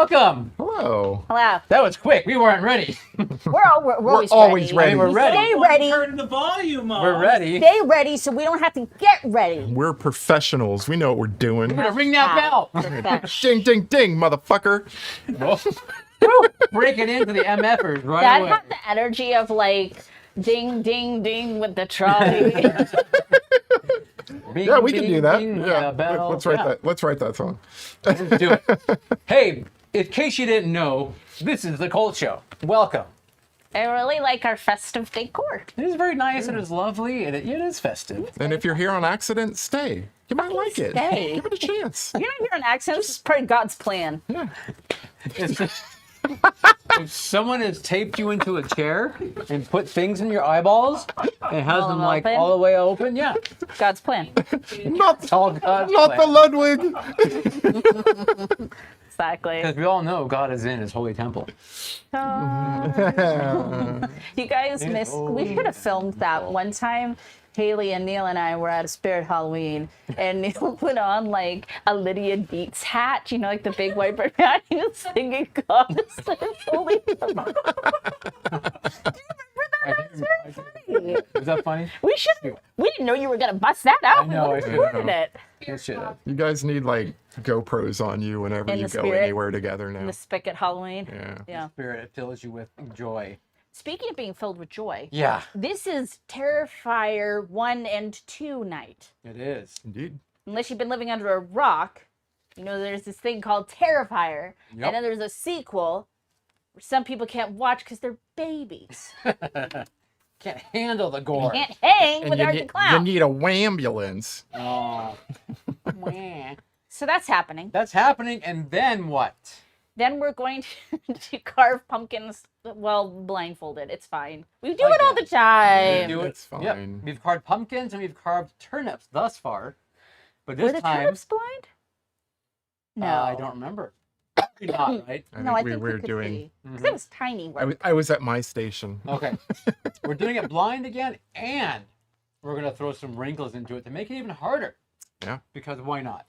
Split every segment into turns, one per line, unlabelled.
Welcome.
Hello.
Hello.
That was quick. We weren't ready.
We're always ready.
I mean, we're ready.
Stay ready.
Turn the volume on.
We're ready.
Stay ready so we don't have to get ready.
We're professionals. We know what we're doing.
We're gonna ring that bell.
Ding, ding, ding, motherfucker.
Break it into the MFers right
That
away.
had the energy of like ding, ding, ding with the trolley.
Bing,
Yeah, we can
bing,
do that.
bing,
Yeah,
bell.
let's write that. Let's write that song.
Let's do it. Hey, in case you didn't know, this is the Cult Show. Welcome.
I really like our festive decor.
It is very nice. It is lovely. And it is festive.
And if you're here on accident, stay. You might like it.
Stay.
Give it a chance.
You're not here on accident. This is part of God's plan.
Yeah.
If someone has taped you into a chair and put things in your eyeballs and has
All
them
them
like
open?
all the way open, yeah.
God's plan.
Not,
It's all God's
not the Ludwig.
Exactly.
Because we all know God is in his holy temple.
You guys missed. We should have filmed that one time. Haley and Neil and I were at a Spirit Halloween, and Neil put on like a Lydia Dietz hat, you know, like the big white bird hat. He was singing God is in his holy temple.
Is that funny?
We didn't know you were gonna bust that out.
I know,
We
I should
recorded it.
It should have.
You guys need like GoPros on you whenever
In
you
the
go
spirit.
anywhere together now.
The spigot Halloween.
Yeah.
Yeah.
Spirit, it fills you with joy.
Speaking of being filled with joy,
Yeah,
this is Terrifier 1 and 2 night.
it is.
Indeed.
Unless you've been living under a rock, you know there's this thing called Terrifier,
Yep.
and then there's a sequel where some people can't watch because they're babies.
Can't handle the gore.
Can't hang
And
with
you,
Art the
you
Clown.
need a wambulance.
Oh. Wah.
So that's happening.
That's happening, and then what?
Then we're going to carve pumpkins, well, blindfolded. It's fine. We do
I
it all the
guess.
time.
Do it.
It's fine.
Yep. We've carved pumpkins and we've carved turnips thus far. But
Were
this
the
time,
turnips blind? No.
I don't remember. Probably not, right?
I
No, I
think
think
we were
could
doing.
see. 'Cause it was tiny.
I was at my station.
Okay. We're doing it blind again, and we're going to throw some wrinkles into it to make it even harder.
Yeah.
Because why not?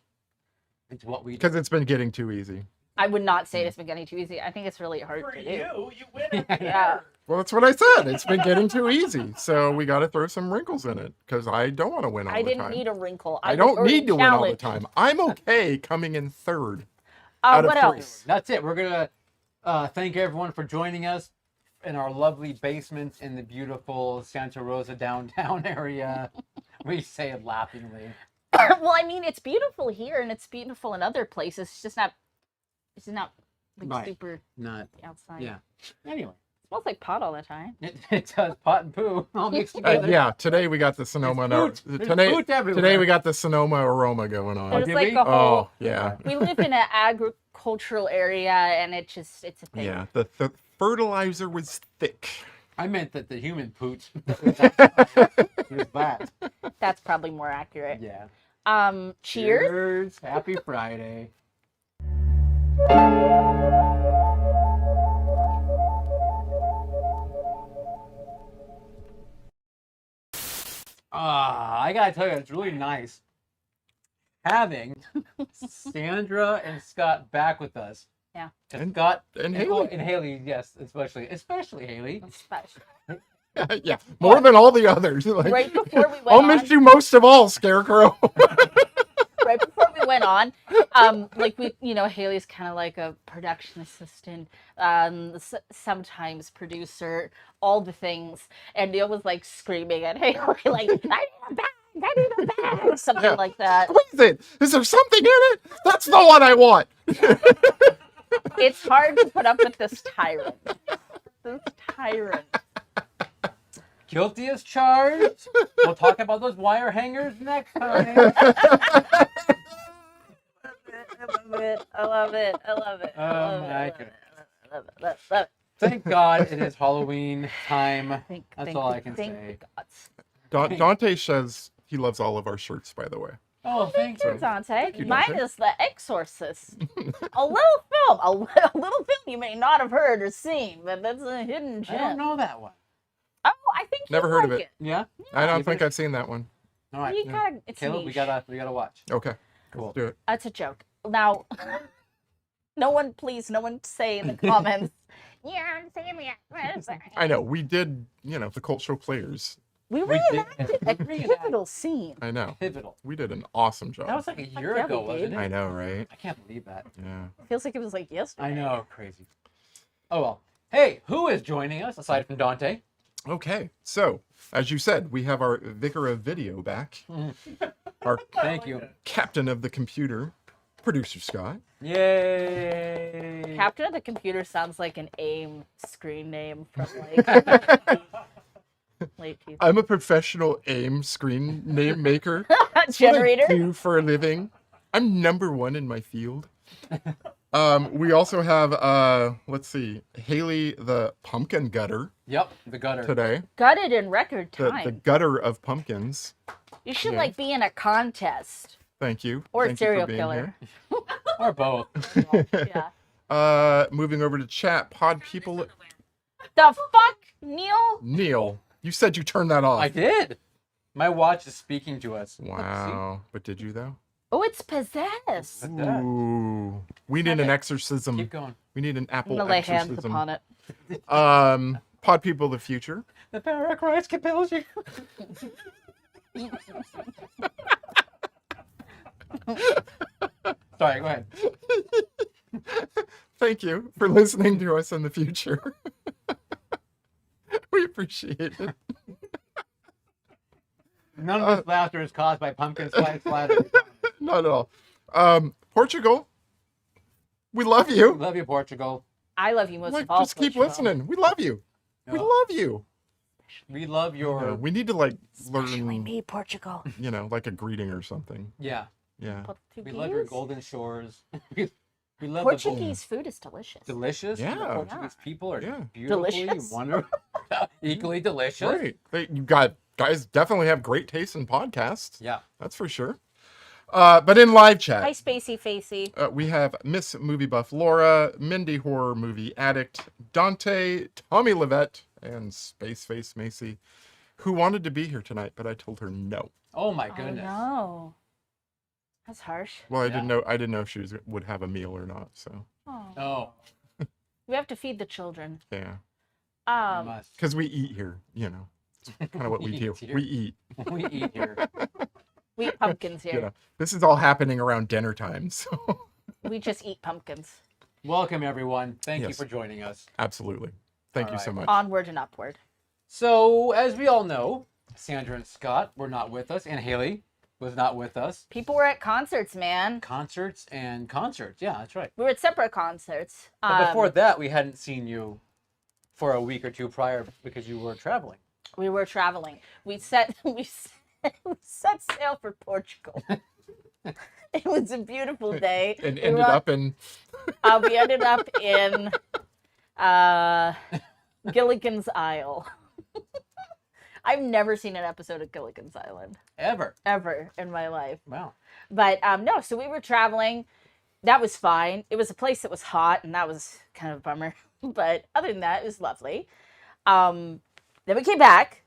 It's what we do.
Because it's been getting too easy.
I would not say it's been getting too easy. I think it's really hard
For
to do.
you win.
Yeah.
Well, that's what I said. It's been getting too easy. So we got to throw some wrinkles in it because I don't want to win all
I
the
didn't
time.
need a wrinkle.
I
was
don't
already
need to win all the
challenged.
time. I'm okay coming in third. out of
What
three.
else?
That's it. We're going to thank everyone for joining us in our lovely basement in the beautiful Santa Rosa downtown area. We say it laughingly.
Well, I mean, it's beautiful here and it's beautiful in other places. It's just not like
Right.
super
Not,
outside.
yeah. Anyway,
It smells like pot all the time.
it does pot and poo all mixed together.
Yeah, today we got the Sonoma.
There's food. There's
Today,
food everywhere.
today we got the Sonoma aroma going on.
There's
did
like
we?
a whole.
Oh, yeah.
We live in an agricultural area, and it's a thing.
Yeah, the fertilizer was thick.
I meant that the human pooch was that.
That's probably more accurate.
Yeah.
Cheers.
Happy Friday. I gotta tell you, it's really nice having Sandra and Scott back with us.
Yeah.
And Scott
and
oh,
Haley.
and Haley, yes, especially Haley.
Special.
Yeah, more than all the others. Like,
Right before we went
I'll
on,
miss you most of all, Scarecrow.
right before we went on, like Haley's kind of like a production assistant, sometimes producer, all the things, and Neil was like screaming at Haley, like, I need a bag, something
Yeah.
like that.
Squeeze it. Is there something in it? That's the one I want.
It's hard to put up with this tyrant. This tyrant.
Guilty as charged. We'll talk about those wire hangers next time.
I love it.
Oh my goodness.
Love it.
Thank God it is Halloween time. That's all I can
thank
say.
God.
Dante says he loves all of our shirts, by the way.
Oh, thank
Thank
you.
you, Dante.
you,
Mine
Dante.
is The Exorcist. A little film. A little film you may not have heard or seen, but that's a hidden
I don't
gem.
know that one.
Oh, I think you
Never heard of
like
it.
Yeah?
I don't
You
think
did?
I've seen that one.
All right.
You gotta, it's
Caleb,
niche.
we gotta watch.
Okay,
Cool.
let's do it.
That's a joke. Now, No one, please, no one say in the comments. Yeah, I'm saying that.
I know we did. The Cult Show Players.
We
We did.
reenacted a
Reenact.
pivotal scene.
I know
Pivotal.
we did an awesome job.
That was like a year
yeah,
ago,
we
wasn't
did.
it?
I know, right?
I can't believe that.
Yeah.
Feels like it was like yesterday.
I know, crazy. Oh well. Hey, who is joining us aside from Dante?
Okay, so as you said, we have our Vicar of Video back, our
Thank you.
captain of the computer, producer Scott.
Yay!
Captain of the Computer sounds like an AIM screen name from like late 2000s.
I'm a professional AIM screen name maker. That's what I
Generator.
do for a living. I'm number one in my field. We also have let's see, Haley the pumpkin gutter
Yep, the gutter.
today.
Gutted in record
The
time.
gutter of pumpkins.
You should
yeah.
like be in a contest
Thank you.
or a
Thank you for
serial
being
killer.
Or both.
Yeah.
Moving over to chat, pod people.
The fuck, Neil?
Neil, you said you turned that off.
I did. My watch is speaking to us.
Wow. But did you though?
Oh, it's possessed.
Look at that.
Ooh. We need an exorcism.
Keep going.
We need an
I'm
Apple
gonna lay hands
exorcism.
upon it.
Pod people of the future.
The power of Christ compels you. Sorry, go ahead.
Thank you for listening to us in the future. We appreciate it.
None of this laughter is caused by pumpkin spice splatter.
Not at all. Portugal. We love you.
Love you, Portugal.
I love you most
Like,
of all.
just keep
Portugal.
listening. We love you. We
No.
love you.
We love your.
We need to like
Especially
learn,
me, Portugal.
like a greeting or something.
Yeah.
Yeah.
We love your
Portuguese?
golden shores. We love
Portuguese food is delicious.
the delicious.
Yeah.
The Portuguese people are
Yeah.
beautifully
Delicious.
wonderful, equally delicious.
Great. You guys definitely have great taste in podcasts.
Yeah.
That's for sure. But in live chat,
Hi, Spacey Facey.
we have Miss Movie Buff Laura, Mindy Horror Movie Addict, Dante, Tommy Levette, and Space Face Macy, who wanted to be here tonight, but I told her no.
Oh my
Oh
goodness.
no, that's harsh.
Well, I
Yeah.
didn't know if she would have a meal or not. So
Oh.
Oh,
We have to feed the children.
yeah,
we
Um,
must.
because we eat here. It's kind of what we
We
do.
eat here.
We eat.
We eat here.
we eat pumpkins here.
This is all happening around dinner time. So
We just eat pumpkins.
Welcome everyone. Thank you
Yes.
for joining us.
absolutely, thank
All
you so
right.
much.
Onward and upward.
So, as we all know, Sandra and Scott were not with us, and Haley was not with us.
People were at concerts, man.
Concerts and concerts. Yeah, that's right.
We were at separate concerts.
But before that, we hadn't seen you for a week or two prior because you were traveling.
We were traveling. We set sail for Portugal. It was a beautiful day.
And
We
ended
were-
up in
we ended up in Gilligan's Isle. I've never seen an episode of Gilligan's Island
Ever.
ever in my life.
Wow.
But no, so we were traveling. That was fine. It was a place that was hot, and that was kind of a bummer. But other than that, it was lovely. Then we came back.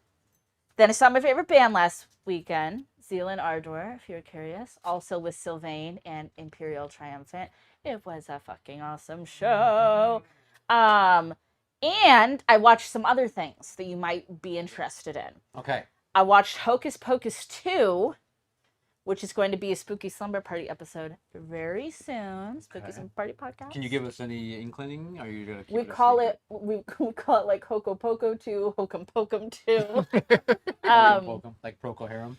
Then I saw my favorite band last weekend, Zealand Ardor, if you're curious. Also with Sylvain and Imperial Triumphant. It was a fucking awesome show. And I watched some other things that you might be interested in.
Okay.
I watched Hocus Pocus 2, which is going to be a Spooky Slumber Party episode very soon. Spooky
Okay.
Slumber Party podcast.
Can you give us any inkling? Are you gonna? Keep
We
it a
call
secret?
it we call it like Hoco Poco 2, Hokum Pokum 2.
Pokem, like Procol Harum.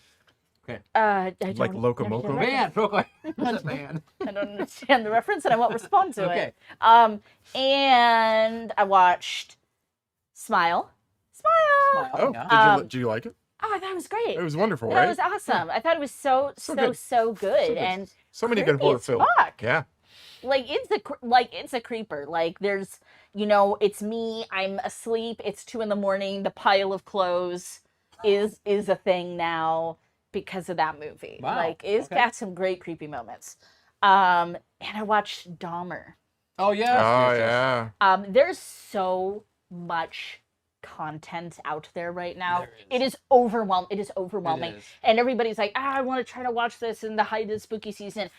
I don't
Like Locomoco?
understand the
Man, Procol. What's a man?
I don't understand the reference, and I won't respond to
Okay.
it. And I watched Smile. Smile.
Oh,
Yeah.
did you like it?
Oh, I thought it was great.
It was wonderful,
That
right?
was awesome. I thought it was so
So
good,
good.
so good.
good.
And
So many good
creepy
horror
as
films.
fuck.
Yeah.
Like it's a creeper. Like there's it's me, I'm asleep, it's 2 a.m, the pile of clothes is a thing now because of that movie.
Wow,
Like it's
okay.
got some great creepy moments. And I watched Dahmer.
Oh yes.
Oh
yes, yes.
yeah.
There's so much content out there right now.
There is.
It is overwhelming. It is overwhelming.
It is.
And everybody's like, I want to try to watch this in the height of the spooky season.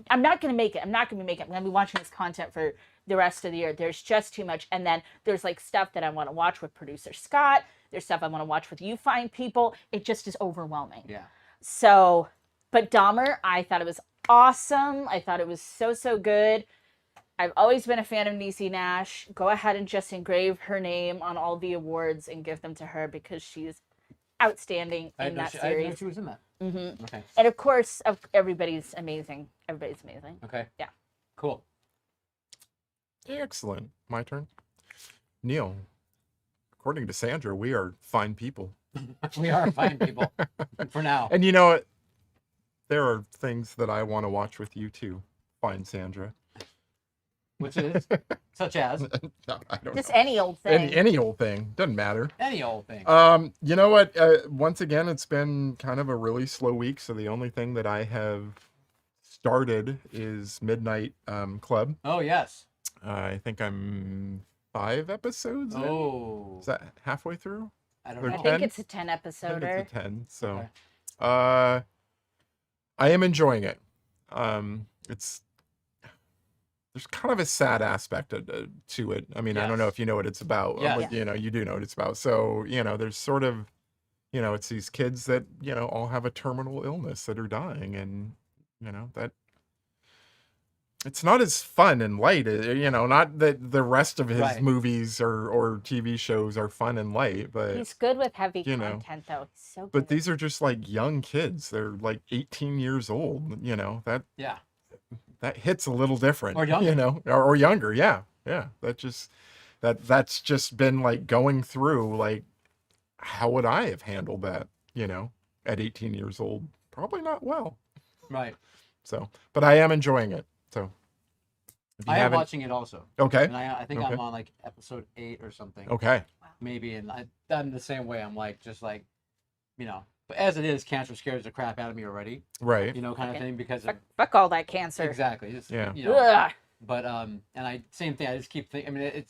I'm not going to make it. I'm not going to make it. I'm going to be watching this content for the rest of the year. There's just too much. And then there's like stuff that I want to watch with producer Scott. There's stuff I want to watch with you fine people. It just is overwhelming.
Yeah.
So, but Dahmer, I thought it was awesome. I thought it was so, so good. I've always been a fan of Niecy Nash. Go ahead and just engrave her name on all the awards and give them to her because she's outstanding in that
I didn't know
series.
she was in that.
Mm-hmm.
Okay.
And of course, everybody's amazing. Everybody's amazing.
Okay.
Yeah.
Cool.
Excellent. My turn. Neil, according to Sandra, we are fine people.
We are fine people for now.
And you know what? There are things that I want to watch with you too, fine Sandra.
Which is such as
No, I don't
Just
know.
any old thing.
Any old thing. Doesn't matter.
any old thing.
You know what? Once again, it's been kind of a really slow week, so the only thing that I have started is Midnight Club.
Oh yes.
I think I'm 5 episodes in.
Oh.
Is that halfway through?
I don't
Or
I
know.
10?
think it's a 10
I think
episoder.
it's a 10. So,
Okay.
I am enjoying it. It's there's kind of a sad aspect to it. I mean, I don't know
Yes.
if you know what it's about.
Yes.
But, you know, you do know what it's about. So, you know, there's sort of, you know, it's these kids that, you know, all have a terminal illness that are dying, and, you know, that it's not as fun and light, you know, not that the rest of his
Right.
movies or TV shows are fun and light, but
He's good with heavy
you know,
content, though. He's so good.
but these are just like young kids. They're like 18 years old, you know,
Yeah.
that hits a little different,
Or younger.
you know, or younger. Yeah. Yeah. That's just been like going through, like, how would I have handled that, you know, at 18 years old? Probably not well.
Right.
So, but I am enjoying it. So if you
I am
haven't,
watching it also,
okay.
and I think
Okay.
I'm on like episode 8 or something.
Okay.
Maybe, and I'm the same way. I'm like just like, you know. But as it is, cancer scares the crap out of me already.
Right.
You know, kind of
Okay.
thing because of
Fuck all that cancer.
exactly. Just,
Yeah.
You know.
Ugh.
But and I same thing. I just keep thinking. I mean,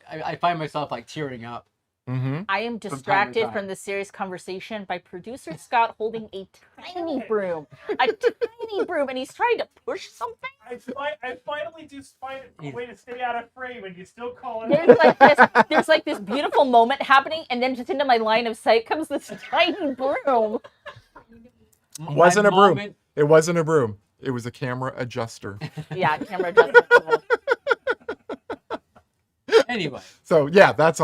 I find myself like tearing up.
Mm-hmm.
I am
time to
distracted
time.
from the serious conversation by producer Scott holding a tiny broom. A tiny broom, and he's trying to push something.
I finally do find a way to stay out of frame, and you still call it.
There's like this beautiful moment happening, and then just into my line of sight comes this tiny broom.
Wasn't
My
a broom.
moment-
It wasn't a broom. It was a camera adjuster.
Yeah, camera doesn't.
Anyway,
So yeah, that's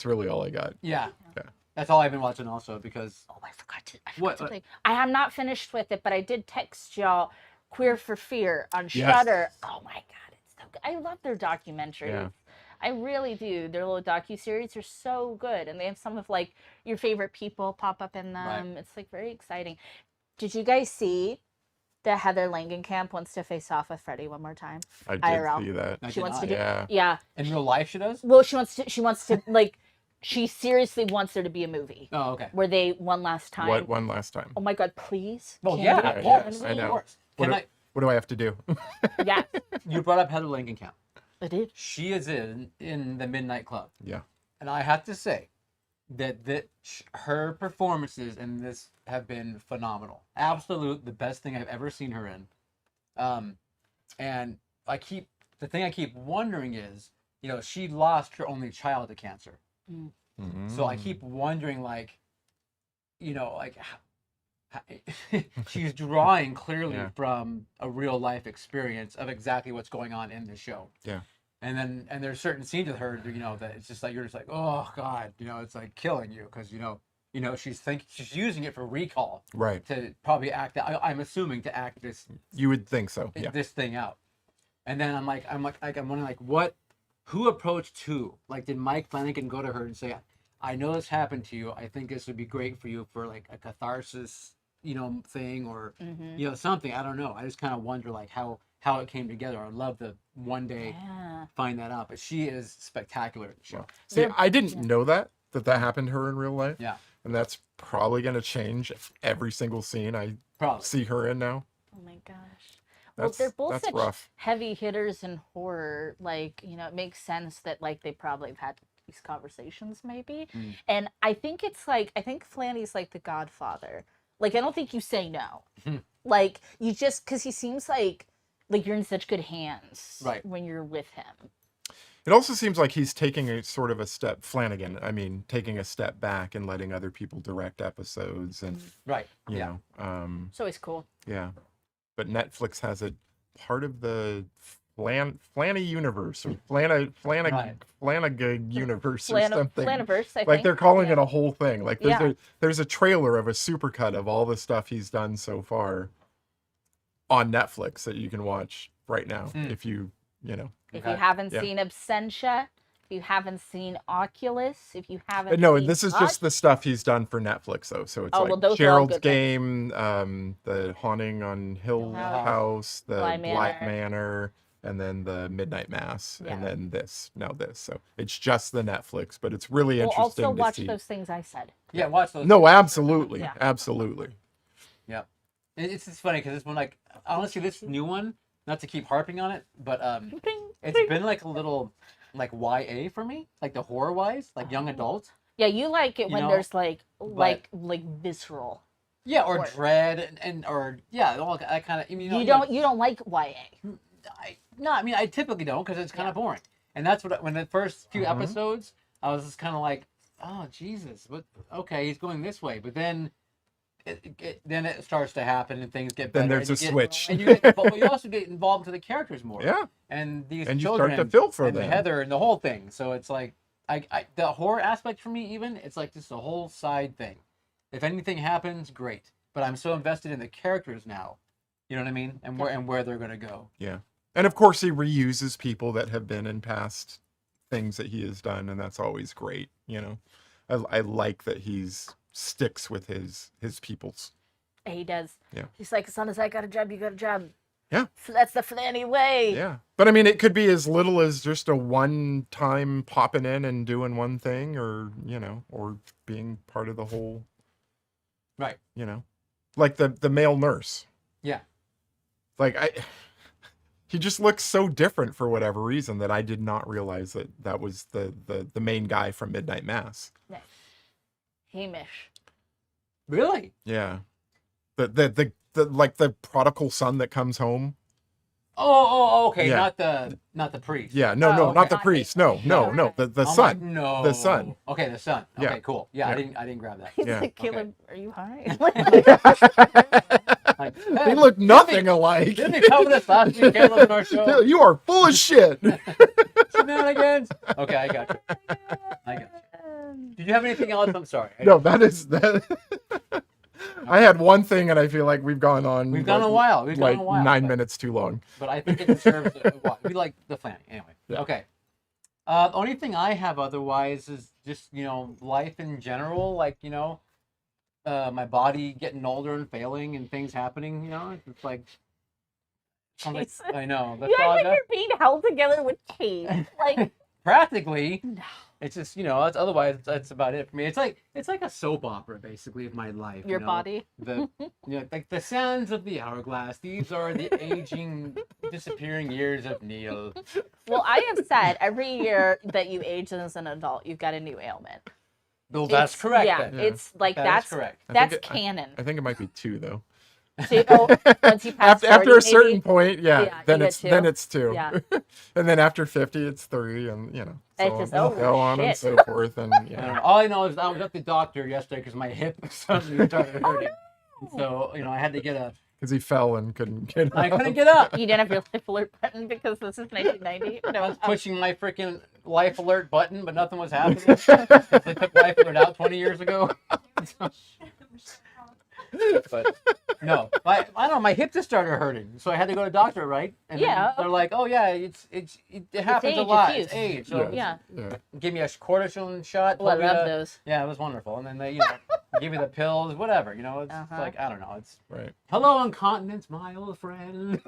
really all I got.
yeah.
Yeah.
That's all I've been watching also because
Oh, I forgot to
What-
tell you. I am not finished with it, but I did text y'all Queer for Fear on
Yes.
Shudder. Oh my god, it's so good. I love their documentaries.
Yeah.
I really do. Their little docu-series are so good, and they have some of like your favorite people pop up in them.
Right.
It's like very exciting. Did you guys see that Heather Langenkamp wants to face off with Freddie one more time?
I did
IRL.
see that.
I
She
did
wants
not.
to do
Yeah.
yeah.
In real life, she does.
Well, she wants to like she seriously wants there to be a movie
Oh, okay.
where they one last time.
What one last time?
Oh my god, please.
Well,
Can
yeah,
we?
of
Yeah,
course.
I know.
Of course.
What
Can
do-
I?
What do I have to do?
Yeah,
You brought up Heather Langenkamp.
I did.
She is in the Midnight Club,
Yeah.
and I have to say that her performances in this have been phenomenal. Absolute the best thing I've ever seen her in. And the thing I keep wondering is, you know, she lost her only child to cancer. So I keep wondering, like, you know, like, she's drawing clearly
Yeah.
from a real life experience of exactly what's going on in the show.
Yeah.
And there's certain scenes with her, you know, that it's just like you're just like, oh God, you know, it's like killing you because you know she's using it for recall
Right.
to probably act. I'm assuming to act this
You would think so. Yeah.
this thing out. And then I'm wondering like who approached who? Like, did Mike Flanagan go to her and say, I know this happened to you. I think this would be great for you for like a catharsis, you know, thing or, you know, something. I don't know. I just kind of wonder like how it came together. I'd love to one day
Yeah.
find that out. But she is spectacular in the show.
See,
They're-
I didn't know that happened to her in real life.
Yeah,
And that's probably going to change every single scene I
probably.
see her in now.
Oh my gosh. Well,
That's
they're both
that's
such
rough.
heavy hitters in horror. Like, you know, it makes sense that like they probably have had these conversations maybe.
Mm.
And I think Flanny's like the godfather. Like I don't think you say no. Like you just because he seems like you're in such good hands
Right.
when you're with him.
It also seems like he's taking a sort of a step, Flanagan, I mean, taking a step back and letting other people direct episodes and,
Right.
you
Yeah.
know,
It's always cool.
yeah. But Netflix has it part of the Flanny universe or
Right.
Flanagan universe or something.
Flaniverse, I
Like
think.
they're calling
Yeah.
it a whole thing. Like there's a trailer of a supercut of all the stuff he's done so far on Netflix that you can watch right now if you know.
If
Okay.
you haven't
Yeah.
seen Absentia, if you haven't seen Oculus, if you haven't
No,
seen
this is just the stuff he's done for Netflix though. So it's
Oh,
like
well, those are all
Gerald's
good things.
Game, the Haunting on Hill House, the
Bly
Black
Manor.
Manor, and then the Midnight Mass,
Yeah.
and then this. So it's just the Netflix, but it's really
We'll
interesting
also
to
watch
see.
those things I said.
Yeah. Watch those.
No, absolutely,
Yeah.
absolutely.
Yeah. It's just funny because this one, like, honestly, this new one, not to keep harping on it, but it's been like a little like YA for me, like the horror wise, like young adult.
Yeah, you like it
You
when
know,
there's like visceral.
Yeah, or
Or-
dread and or yeah, all that kind of. I mean,
You don't like YA.
I mean, I typically don't because it's kind of boring. And that's when the first few episodes, I was just kind of like, oh Jesus, what? Okay, he's going this way, but then. Then it starts to happen and things get better.
Then there's
and
a
you
switch.
And you also get involved into the characters more.
Yeah.
And these
And you
children
start to feel for
and
them.
Heather and the whole thing. So it's like the horror aspect for me even, it's like just a whole side thing. If anything happens, great. But I'm so invested in the characters now. You know what I mean? And where they're gonna go.
Yeah. And of course he reuses people that have been in past things that he has done, and that's always great, you know. I like that he's sticks with his peoples.
He does.
Yeah.
He's like, as long as I got a job, you got a job.
Yeah.
So that's the Flanny way.
Yeah. But I mean, it could be as little as just a one time popping in and doing one thing, or, you know, or being part of the whole,
Right.
you know, like the male nurse.
Yeah.
Like he just looks so different for whatever reason that I did not realize that was the main guy from Midnight Mass.
Nice. Hamish.
Really?
Yeah. The like the prodigal son that comes home.
Oh, okay.
Yeah.
Not the priest.
Yeah, no,
Oh,
not
okay.
the priest. No, the
I'm
son.
like, no.
The son.
Okay, the son. Okay,
Yeah.
cool. Yeah,
Yeah.
I didn't grab that.
He's
Yeah.
like, Caleb, are you high?
Like,
They look nothing alike.
Didn't they cover this last week, Caleb, in our show?
You are full of shit.
Shenanigans. Okay, I got you. I got you. Did you have anything else? I'm sorry.
No, that. I had one thing, and I feel like we've gone on.
We've gone a while. We've
like
gone a while.
9
but-
minutes too long.
But I think it deserves a watch. We like the Flanny. Anyway.
Yeah.
Okay. Only thing I have otherwise is just, you know, life in general. Like, you know, my body getting older and failing and things happening, you know? It's like...
Jesus.
I know. That's
You
all I
act like
got.
you're being held together with tape. Like,
Practically.
no.
It's just, you know, otherwise that's about it for me. It's like a soap opera basically of my life.
Your
you know?
body.
The you know, like the sands of the hourglass. These are the aging, disappearing years of Neil.
Well, I have said every year that you age as an adult, you've got a new ailment.
Well, that's
It's-
correct.
Yeah,
then.
it's like
That is
that's
correct.
that's canon.
I think it might be 2 though.
So, once you pass
After
40,
a certain
maybe,
point,
Yeah,
then
you
it's
get 2.
then it's 2.
Yeah.
And then after 50, it's 3, and you know,
It's
so
just,
on,
oh,
so on and
shit.
so forth, and
I don't
yeah.
know. All I know is I was at the doctor yesterday because my hip suddenly started hurting. So, you know, I had to get a...
Because he fell and couldn't get
I
up.
couldn't get up.
You didn't have your life alert button because this is 1990.
I was pushing my freaking life alert button, but nothing was happening. They took life alert out 20 years ago. But no, I don't know. My hip just started hurting, so I had to go to the doctor, right? And then
Yeah.
they're like, "Oh yeah, it happens
age,
a lot.
it's
It's age." So
Yeah.
Yeah.
give me a cortisone shot.
Well, I
told me
love
to-
those.
Yeah, it was wonderful. And then they, you know, give me the pills, whatever. You know, it's
Uh-huh.
I don't know. It's
Right.
hello incontinence, my old friend.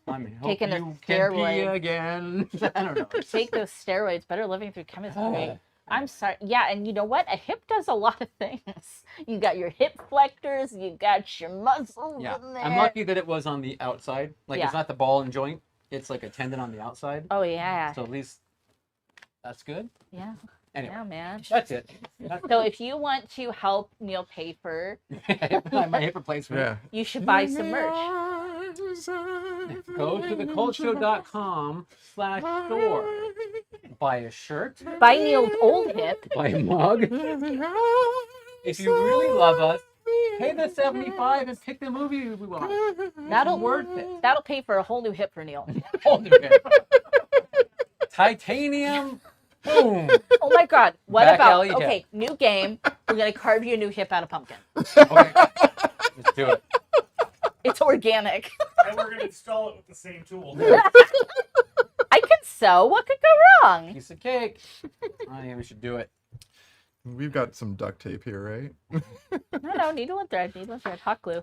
I'm hope
Taking a
you can pee
steroid.
again. I don't know.
Take those steroids. Better living through chemistry. I'm sorry. Yeah, and you know what? A hip does a lot of things. You got your hip flexors. You got your muscles
Yeah,
in there.
I'm lucky that it was on the outside. Like
Yeah.
it's not the ball and joint. It's like a tendon on the outside.
Oh yeah.
So at least That's good.
Yeah.
Anyway,
Yeah, man.
that's it.
So if you want to help Neil pay for,
my hip replacement.
Yeah.
you should buy some merch.
Go to thecultshow.com/store. Buy a shirt.
Buy Neil's old hip.
Buy a mug. If you really love us, pay the $75 and pick the movie we want.
That'll
worth it.
That'll pay for a whole new hip for Neil.
Whole new hip. Titanium. Boom.
Oh my God! What
Back
about
alley hip.
okay? New game. We're gonna carve you a new hip out of pumpkin.
Okay. Let's do it.
It's organic.
And we're gonna install it with the same tool.
I can sew. What could go wrong?
Piece of cake. I think we should do it.
We've got some duct tape here, right?
No, needle and thread. Needle and thread. Hot glue.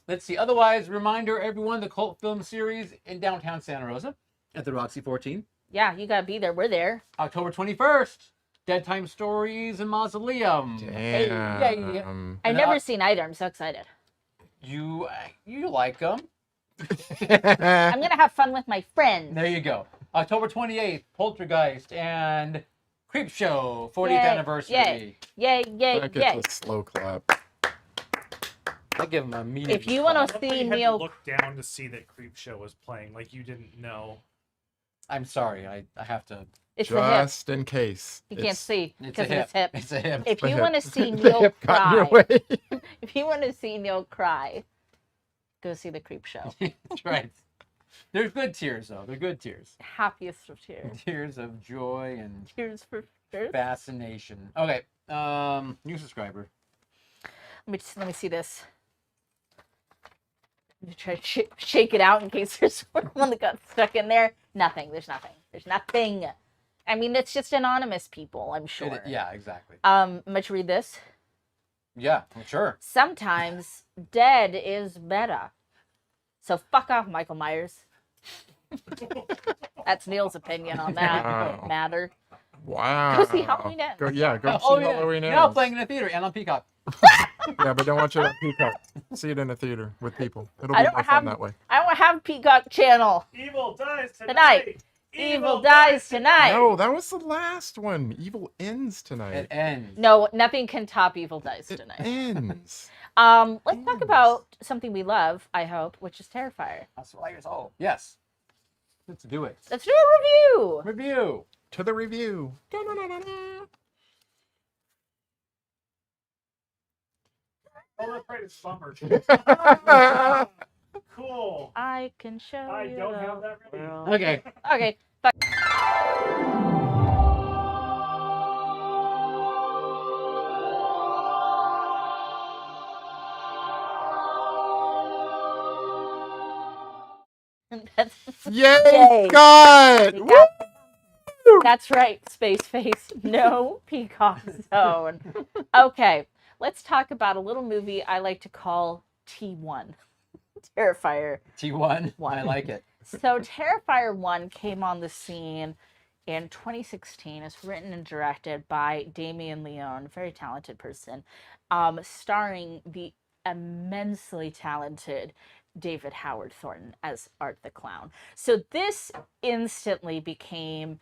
Let's see. Otherwise, reminder everyone, the cult film series in downtown Santa Rosa at the Roxy 14.
Yeah, you gotta be there. We're there.
October 21st. Dead Time Stories and Mausoleum.
Damn.
I've never seen either. I'm so excited.
You like them?
I'm gonna have fun with my friends.
There you go. October 28th, Poltergeist and Creepshow 40th
Yay,
anniversary.
Yay, yay,
That
yay.
gets a slow clap.
I give them a medium.
If you want
I
to
love that
see
you had to
Neil,
look down to see that Creepshow was playing, like you didn't know.
I'm sorry. I have to.
it's the hip.
Just in case.
You can't see
It's
because
a
of his hip.
It's a hip.
If
the
you
hip.
want to see
The
Neil
hip got in your
cry,
way.
if you want to see Neil cry, go see the Creep Show.
That's right. They're good tears, though. They're good tears.
Happiest of tears.
Tears of joy and
Tears for fears.
fascination. Okay. New subscriber.
Let me see this. Let me try to shake it out in case there's one that got stuck in there. Nothing. There's nothing. There's nothing. I mean, it's just anonymous people, I'm sure.
Yeah, exactly.
I'm going to read this.
Yeah, I'm sure.
Sometimes dead is better. So fuck off, Michael Myers. That's Neil's opinion on that
Wow.
matter.
Wow.
Go see Halloween Ends.
Go see
Oh, yeah.
Halloween Ends.
Now playing in a theater and on Peacock.
Yeah, but don't watch it on Peacock. See it in a theater with people. It'll
I
be
don't
more
have-
fun that way.
I don't have Peacock channel.
Evil dies
Tonight.
tonight.
Evil dies tonight.
No, that was the last one. Evil ends tonight.
It ends.
No, nothing can top Evil Dies
It
tonight.
ends.
Let's talk about something we love, I hope, which is Terrifier.
That's why you're so. Yes. Let's do it.
Let's do a review.
Review.
To the review.
Oh, that's right, it's Bummer. Cool.
I can show
I
you.
don't
the
have that ready.
world.
Okay.
Okay. That's,
Yay,
Yay.
God!
We
Woo!
got- that's right, Space Face. No Peacock Zone. Okay, let's talk about a little movie I like to call T1. Terrifier.
T1.
One.
I like it.
So Terrifier 1 came on the scene in 2016. It's written and directed by Damien Leone, very talented person, starring the immensely talented David Howard Thornton as Art the Clown. So this instantly became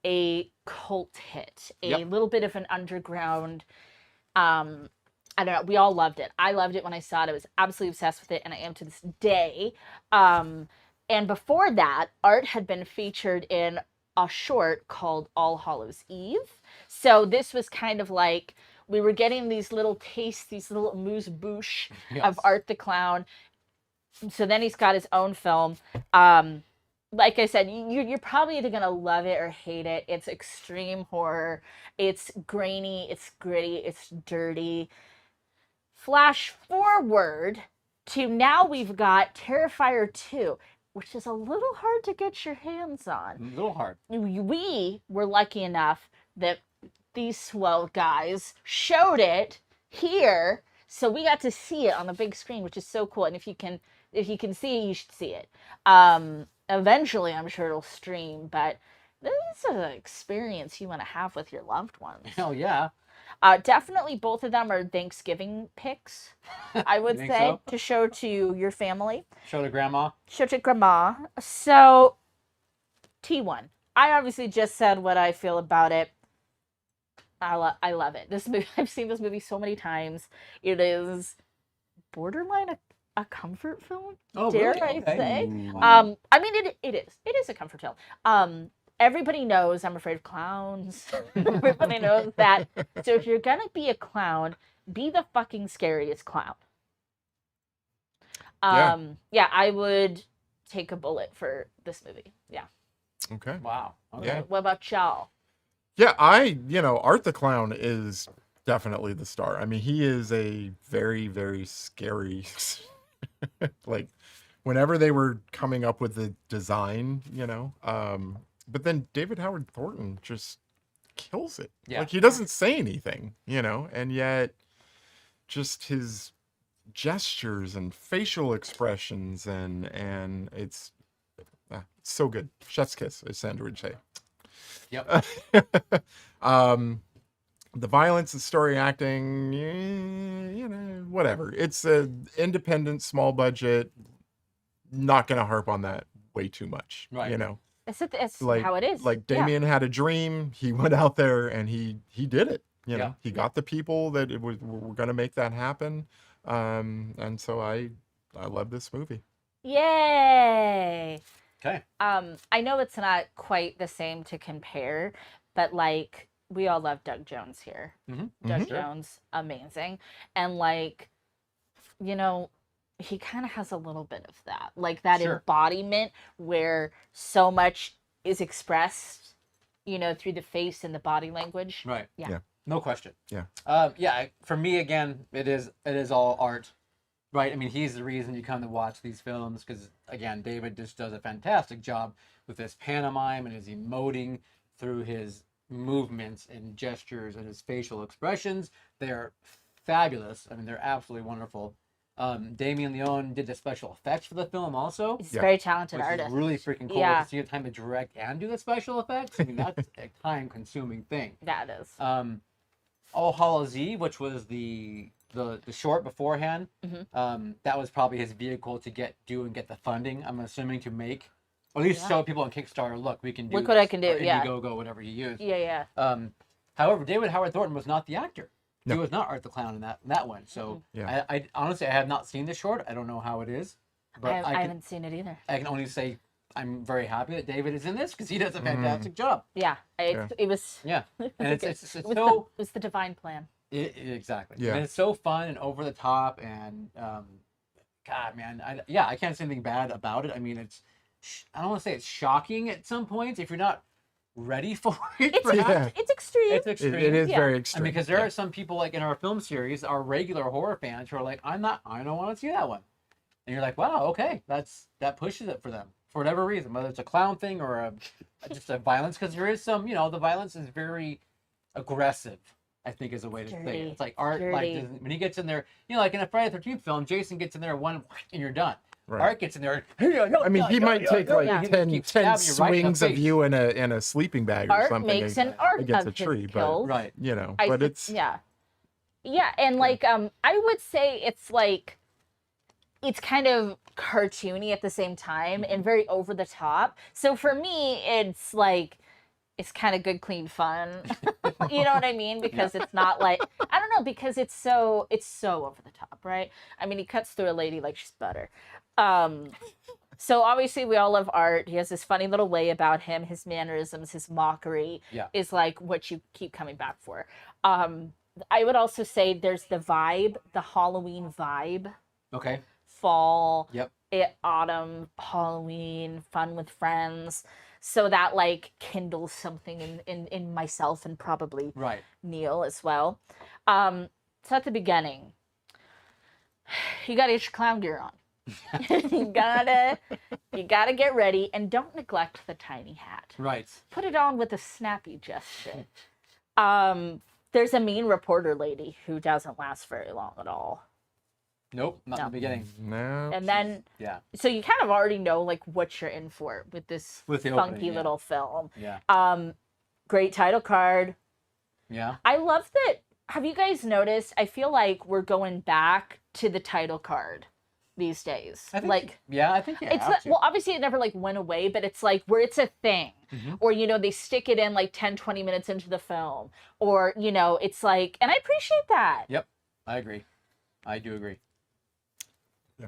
a cult hit, a
Yep.
little bit of an underground, I don't know, we all loved it. I loved it when I saw it. I was absolutely obsessed with it, and I am to this day. And before that, Art had been featured in a short called All Hallows Eve. So this was kind of like, we were getting these little tastes, these little amuse-bouche
Yes.
of Art the Clown. So then he's got his own film. Like I said, you're probably either going to love it or hate it. It's extreme horror. It's grainy. It's gritty. It's dirty. Flash forward to now we've got Terrifier 2, which is a little hard to get your hands on.
A little hard.
We were lucky enough that these swell guys showed it here, so we got to see it on the big screen, which is so cool. And if you can see it, you should see it. Eventually, I'm sure it'll stream, but this is an experience you want to have with your loved ones.
Hell yeah.
Definitely both of them are Thanksgiving picks, I would
Think
say,
so?
to show to your family.
Show to grandma.
Show to grandma. So, T1. I obviously just said what I feel about it. I love it. This movie, I've seen this movie so many times. It is borderline a comfort film.
Oh,
dare
really?
I
Okay.
say?
Ooh.
I mean, it is a comfort film. Everybody knows I'm afraid of clowns. Everybody knows that. So if you're gonna be a clown, be the fucking scariest clown. Yeah, I would take a bullet for this movie. Yeah.
Okay.
Wow. Okay.
Yeah.
What about y'all?
Yeah, Art the Clown is definitely the star. I mean, he is a very, very scary, like, whenever they were coming up with the design, but then David Howard Thornton just kills it.
Yeah.
Like, he doesn't say anything, and yet just his gestures and facial expressions and it's so good. Chef's kiss, as Sandra would say.
Yep.
The violence, the story acting, whatever. It's a independent, small budget. Not gonna harp on that way too much.
Right.
It's
Like
how it is.
Like
Yeah.
Damien had a dream. He went out there and he did it.
Yeah.
He got the people that were gonna make that happen. And so I love this movie.
Yay!
Okay.
I know it's not quite the same to compare, but like we all love Doug Jones here.
Mhm.
Doug
Mhm.
Jones, amazing, and he kind of has a little bit of that, like that
Sure.
embodiment where so much is expressed, through the face and the body language.
Right.
Yeah.
No question.
Yeah.
For me, again, it is all art, right? I mean, he's the reason you come to watch these films because, again, David just does a fantastic job with his pantomime and his emoting through his movements and gestures and his facial expressions. They're fabulous. I mean, they're absolutely wonderful. Damien Leone did the special effects for the film also,
He's
Yeah.
a very talented
which
artist.
is really freaking cool
Yeah.
to see the time to direct and do the special effects. I mean, that's a time-consuming thing.
That is.
All Hallows Eve, which was the short beforehand,
Mhm.
that was probably his vehicle to get the funding. I'm assuming to make, or at least
Yeah.
show people on Kickstarter, look, we can do.
Look what I
this,
can do,
or
yeah.
Indiegogo, whatever you use.
Yeah.
However, David Howard Thornton was not the actor.
No.
He was not Art the Clown in that one. So
Yeah.
I honestly I have not seen the short. I don't know how it is, but
I haven't seen it either.
I can only say I'm very happy that David is in this because he does a fantastic job.
Yeah, it was.
Yeah, and it's
it
so.
was the divine plan.
Exactly.
Yeah.
And it's so fun and over the top and God, man, I can't say anything bad about it. I mean, I don't want to say it's shocking at some points if you're not ready for it.
It's
perhaps.
it's extreme.
It's extreme.
It is
Yeah.
very
I
extreme.
mean, because there are some people like in our film series, our regular horror fans who are like, I don't want to see that one. And you're like, wow, okay, that pushes it for them for whatever reason, whether it's a clown thing or just a violence, because there is some, the violence is very aggressive. I think is a way to say it.
Dirty.
It's like Art, like
Dirty.
when he gets in there, like in a Friday the 13th film, Jason gets in there one and you're done.
Right.
Art gets in there.
I mean, he might take like
Yeah.
10
Keep stabbing you right in the
swings of
face.
you in a sleeping bag or
Art
something
makes an art
against
of
a tree,
his
but
kills.
Right.
but it's
yeah, and like I would say it's like it's kind of cartoony at the same time and very over the top. So for me, it's like it's kind of good, clean fun. You know what I mean? Because it's not like I don't know because it's so over the top, right? I mean, he cuts through a lady like she's butter. So obviously we all love Art. He has this funny little way about him, his mannerisms, his mockery is like what you keep coming back for. I would also say there's the vibe, the Halloween vibe.
Okay.
Fall,
Yep.
Autumn, Halloween, fun with friends. So that like kindles something in myself and probably
Right.
Neil as well. So at the beginning, you gotta get your clown gear on. you gotta get ready and don't neglect the tiny hat.
Right.
Put it on with a snappy gesture. There's a mean reporter lady who doesn't last very long at all.
Nope. Not in the beginning.
no.
And then
Yeah.
so you kind of already know like what you're in for with this
With the
funky
opening, yeah.
little film.
Yeah.
Great title card.
Yeah.
I love that. Have you guys noticed? I feel like we're going back to the title card these days.
I think,
Like,
yeah, I think you
it's
have
not,
to.
well, obviously it never like went away, but it's like where it's a thing, or they stick it in like 10-20 minutes into the film, or it's like, and I appreciate that.
Yep, I agree. I do agree.
Yeah.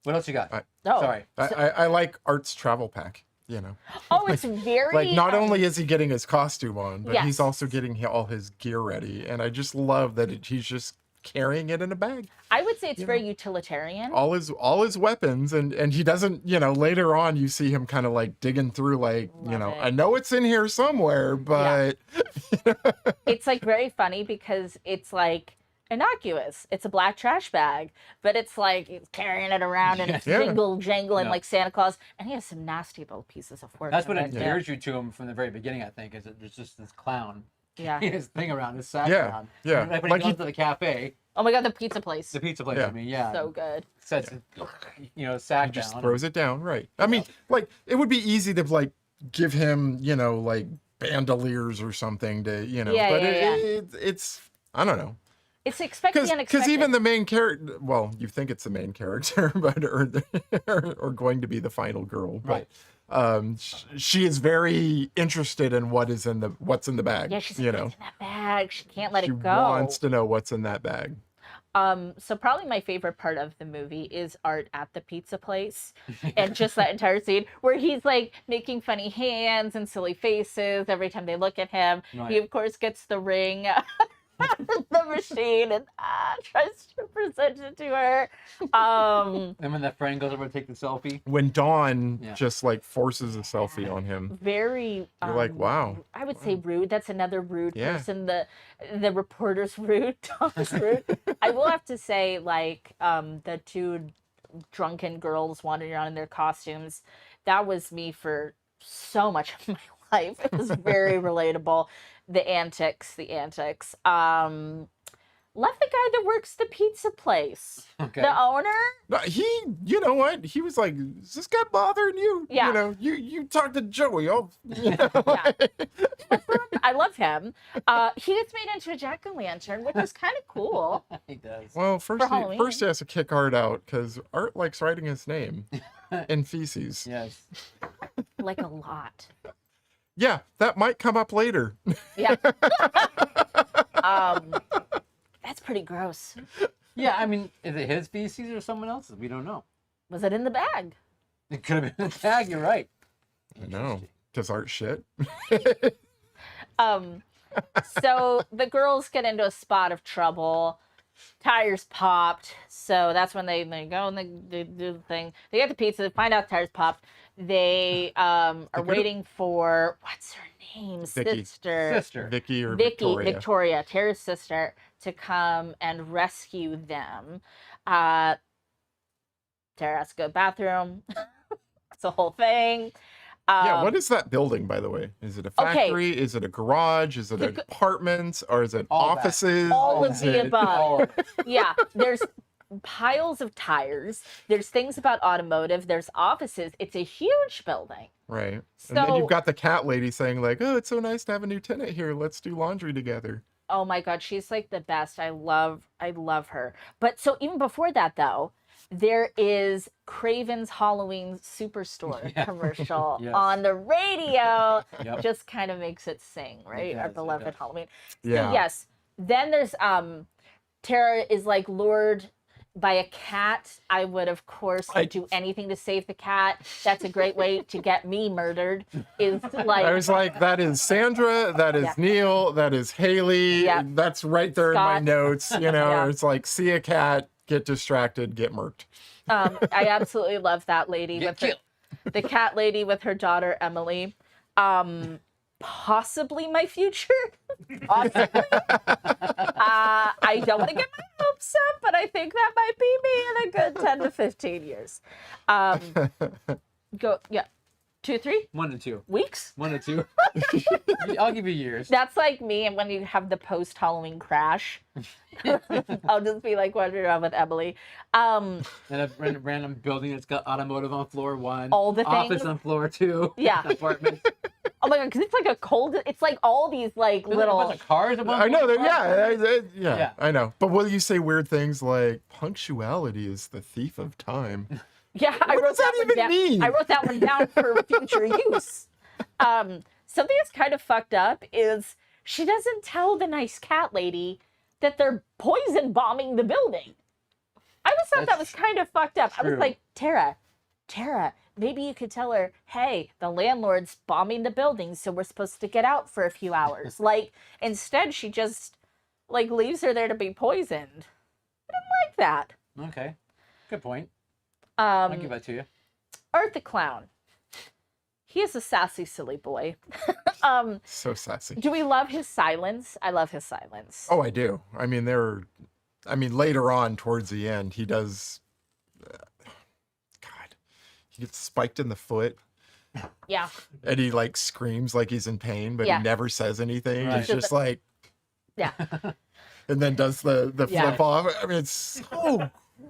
What else you got?
Oh,
Sorry.
I like Art's travel pack.
oh, it's very
Like, not only is he getting his costume on, but he's
Yes.
also getting all his gear ready, and I just love that he's just carrying it in a bag.
I would say it's very utilitarian.
All his weapons, and he doesn't, later on you see him kind of like digging through, like,
Love it.
I know it's in here somewhere, but
It's like very funny because it's like innocuous. It's a black trash bag, but it's like he's carrying it around and it's
Yeah.
jangling
Yeah.
like Santa Claus, and he has some nasty little pieces of work.
That's what
in it,
endears you to him from the very beginning, I think, is that there's just this clown.
Yeah.
His thing around, his sack
Yeah,
around.
yeah.
Like when
Like
he
he-
goes to the cafe,
Oh my god, the pizza place.
the pizza place,
Yeah.
I mean, yeah.
So good.
Sets it, sack
he just
down.
throws it down, right? I mean, like, it would be easy to like give him, like bandoliers or something to,
Yeah,
but
yeah,
it's I don't know.
It's expect the unexpected.
Because even the main character, well, you think it's the main character, but or going to be the final girl, but she is very interested in what's in the bag.
Yeah, she's like, what's in that bag? She can't let
she
it go.
wants to know what's in that bag.
So probably my favorite part of the movie is Art at the pizza place, and just that entire scene where he's like making funny hands and silly faces every time they look at him.
Right.
He of course gets the ring out of the machine and tries to present it to her.
And when that friend goes over to take the selfie,
When Dawn
Yeah.
just like forces a selfie on him,
Very
you're like, wow.
I would say rude. That's another rude
Yeah.
person. The reporter's rude. Tom's rude. I will have to say, like, the two drunken girls wandering around in their costumes, that was me for so much of my life. It was very relatable. The antics. Love the guy that works the pizza place.
okay.
The owner.
No, you know what? He was like, is this guy bothering you?
Yeah.
You talk to Joey. Oh,
Yeah. I love him. He gets made into a jack-o'-lantern, which is kind of cool.
he does.
Well, first
Halloween.
he has to kick Art out because Art likes writing his name in feces.
Yes.
Like a lot.
Yeah, that might come up later.
Yeah. That's pretty gross.
Yeah, I mean, is it his feces or someone else's? We don't know.
Was it in the bag?
It could have been a tag. You're right.
I know. Does Art shit?
So the girls get into a spot of trouble. Tires popped. So that's when they go and they do the thing. They get the pizza. They find out tires popped. They are waiting for, what's her name?
Vicky.
Sister.
Vicky or
Vicky,
Victoria.
Tara's sister, to come and rescue them. Tara has to go to the bathroom. It's a whole thing.
Yeah, what is that building, by the way? Is it a
Okay.
factory? Is it a garage? Is it apartments? Or is it
All that.
offices?
All of
Is
the
it-
above.
All of it.
Yeah, there's piles of tires. There's things about automotive. There's offices. It's a huge building.
Right.
So,
And then you've got the cat lady saying like, oh, it's so nice to have a new tenant here. Let's do laundry together.
oh my God, she's like the best. I love her. But so even before that though, there is Craven's Halloween Superstore
Yeah.
commercial
Yes.
on the radio.
Yep.
Just kind of makes it sing, right? Our
does, it
beloved
does.
Halloween.
Yeah.
So yes. Then there's Tara is like lured by a cat. I would of course do anything to save the cat. That's a great way to get me murdered. Is like
I was like, that is Sandra, that is
Yeah.
Neil, that is Haley.
Yeah.
That's right there in
Scott.
my notes.
Yeah.
It's like, see a cat, get distracted, get murked.
I absolutely love that lady
Get
with her, the cat lady with her daughter Emily. Possibly my future. Possibly. I don't want to get my hopes up, but I think that might be me in a good 10 to 15 years. Go, yeah. 2 3
1 and 2.
weeks?
1 and 2. I'll give you years.
That's like me, and when you have the post-Halloween crash, I'll just be like wandering around with Emily.
And a random building that's got automotive on floor 1,
All the
office
things.
on floor 2,
Yeah.
apartments.
Oh my god, because it's like a cold. It's like all these like
There's
little.
like a bunch of cars at one
I know
point.
that. Yeah,
Yeah.
I know. But will you say weird things like punctuality is the thief of time?
Yeah, I
What
wrote
does that
one
even
down.
mean?
I wrote that one down for future use. Something that's kind of fucked up is she doesn't tell the nice cat lady that they're poison bombing the building. I just thought that was
That's
kind of fucked up. I was
true.
like, Tara, maybe you could tell her, hey, the landlord's bombing the building, so we're supposed to get out for a few hours. Like, instead, she just like leaves her there to be poisoned. I don't like that.
Okay. Good point. I'll give
Um,
that to you.
Art the clown. He is a sassy, silly boy.
So sassy.
Do we love his silence? I love his silence.
Oh, I do. I mean, later on towards the end, he does. God, he gets spiked in the foot,
Yeah.
and he like screams like he's in pain, but
Yeah.
he never says anything.
Right.
He's just like,
Yeah.
and then does the
Yeah.
flip off. I mean, it's so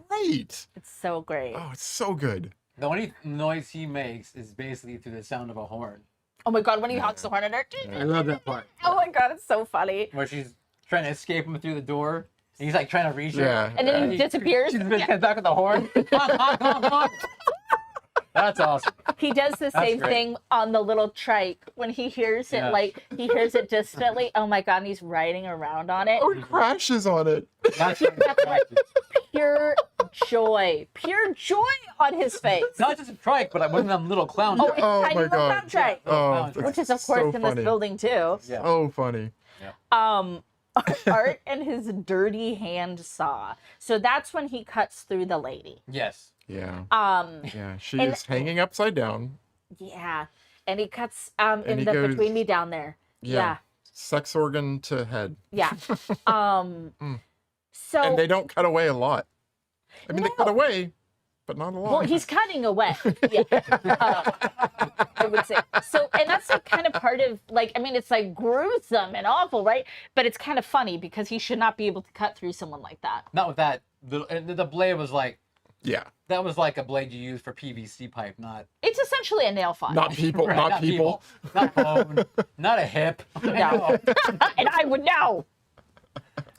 great.
It's so great.
Oh, it's so good.
The only noise he makes is basically through the sound of a horn.
Oh my god, when he honks the horn at her.
I love that part.
Oh my god, it's so funny.
Where she's trying to escape him through the door. And he's like trying to reach her.
Yeah.
And then he disappears.
She's been back with the horn. Honk, honk, honk, honk. That's awesome.
He does the same
great.
thing on the little trike when he hears it,
Yeah.
like he hears it distantly. Oh my god, and he's riding around on it.
Or he crashes on it.
That's
Pure joy on his face.
not just a trike, but like one of them little clowns.
Oh, it's
Oh
tiny
my
little
God.
clown trike,
Oh,
Which
which is of
so
course in
funny.
this building too.
Yeah.
Oh, funny.
Art and his dirty hand saw. So that's when he cuts through the lady.
Yes.
Yeah.
Um,
Yeah. She
And-
is hanging upside down.
yeah, and he cuts
he
in the
goes-
between me down there. Yeah,
Sex organ to head.
yeah. So
And they don't cut away a lot. I mean, they cut
No.
away, but not a lot.
well, he's cutting away. Yeah, I would say so, and that's like kind of part of like I mean, it's like gruesome and awful, right? But it's kind of funny because he should not be able to cut through someone like that.
Not with that. And the blade was like,
Yeah.
that was like a blade you use for PVC pipe, not
It's essentially a nail file.
Not people.
right,
not people.
not bone, not a hip.
No.
No.
And I would know.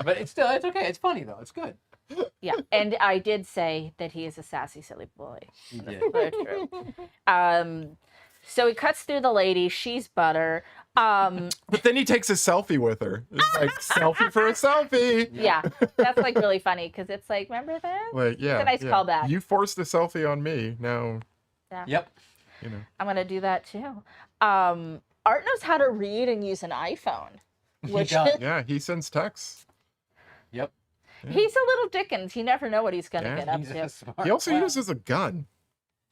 But it's okay. It's funny though. It's good.
Yeah, and I did say that he is a sassy, silly boy.
You did.
Very true. So he cuts through the lady. She's butter.
But then he takes a selfie with her. It's like selfie for a selfie.
Yeah, that's like really funny because it's like, remember that?
Like, yeah.
a nice
yeah.
callback.
You forced a selfie on me. Now,
Yep.
you know.
I'm gonna do that too. Art knows how to read and use an iPhone, which
does.
Yeah, he sends texts.
Yep.
he's a little Dickens. You never know what he's gonna
Yeah,
get up
He's
to.
a smart
He also
clown.
uses a gun.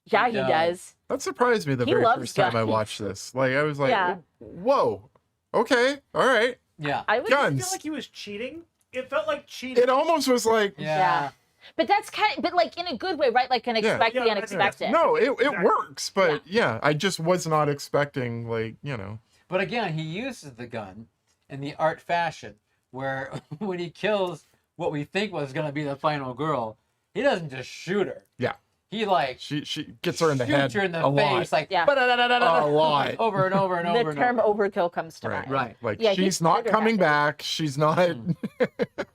Yeah,
He
he
does.
does.
That surprised me the
He
very
loves
first time I
guns.
watched this. Like, I was like,
Yeah.
whoa. Okay. All right.
Yeah.
I would.
Gun.
I
Guns.
feel like he was cheating. It felt like cheating.
It almost was like,
Yeah.
But that's but like in a good way, right? Like an expect
Yeah,
the
I think that's-
unexpected.
no, it
Exactly.
works. But yeah, I just was not expecting, like, you know.
But again, he uses the gun in the art fashion where when he kills what we think was going to be the final girl, he doesn't just shoot her.
Yeah.
He like
She gets her in the
shoots
head
her in the
a
face,
lot.
like
Yeah.
"Ba-da-da-da-da-da,"
A lot.
over and over and
The
over.
term
and over.
overkill comes to
Right.
mind.
Right.
Like,
Yeah, he's
she's not
trigger
coming
happy.
back. She's not.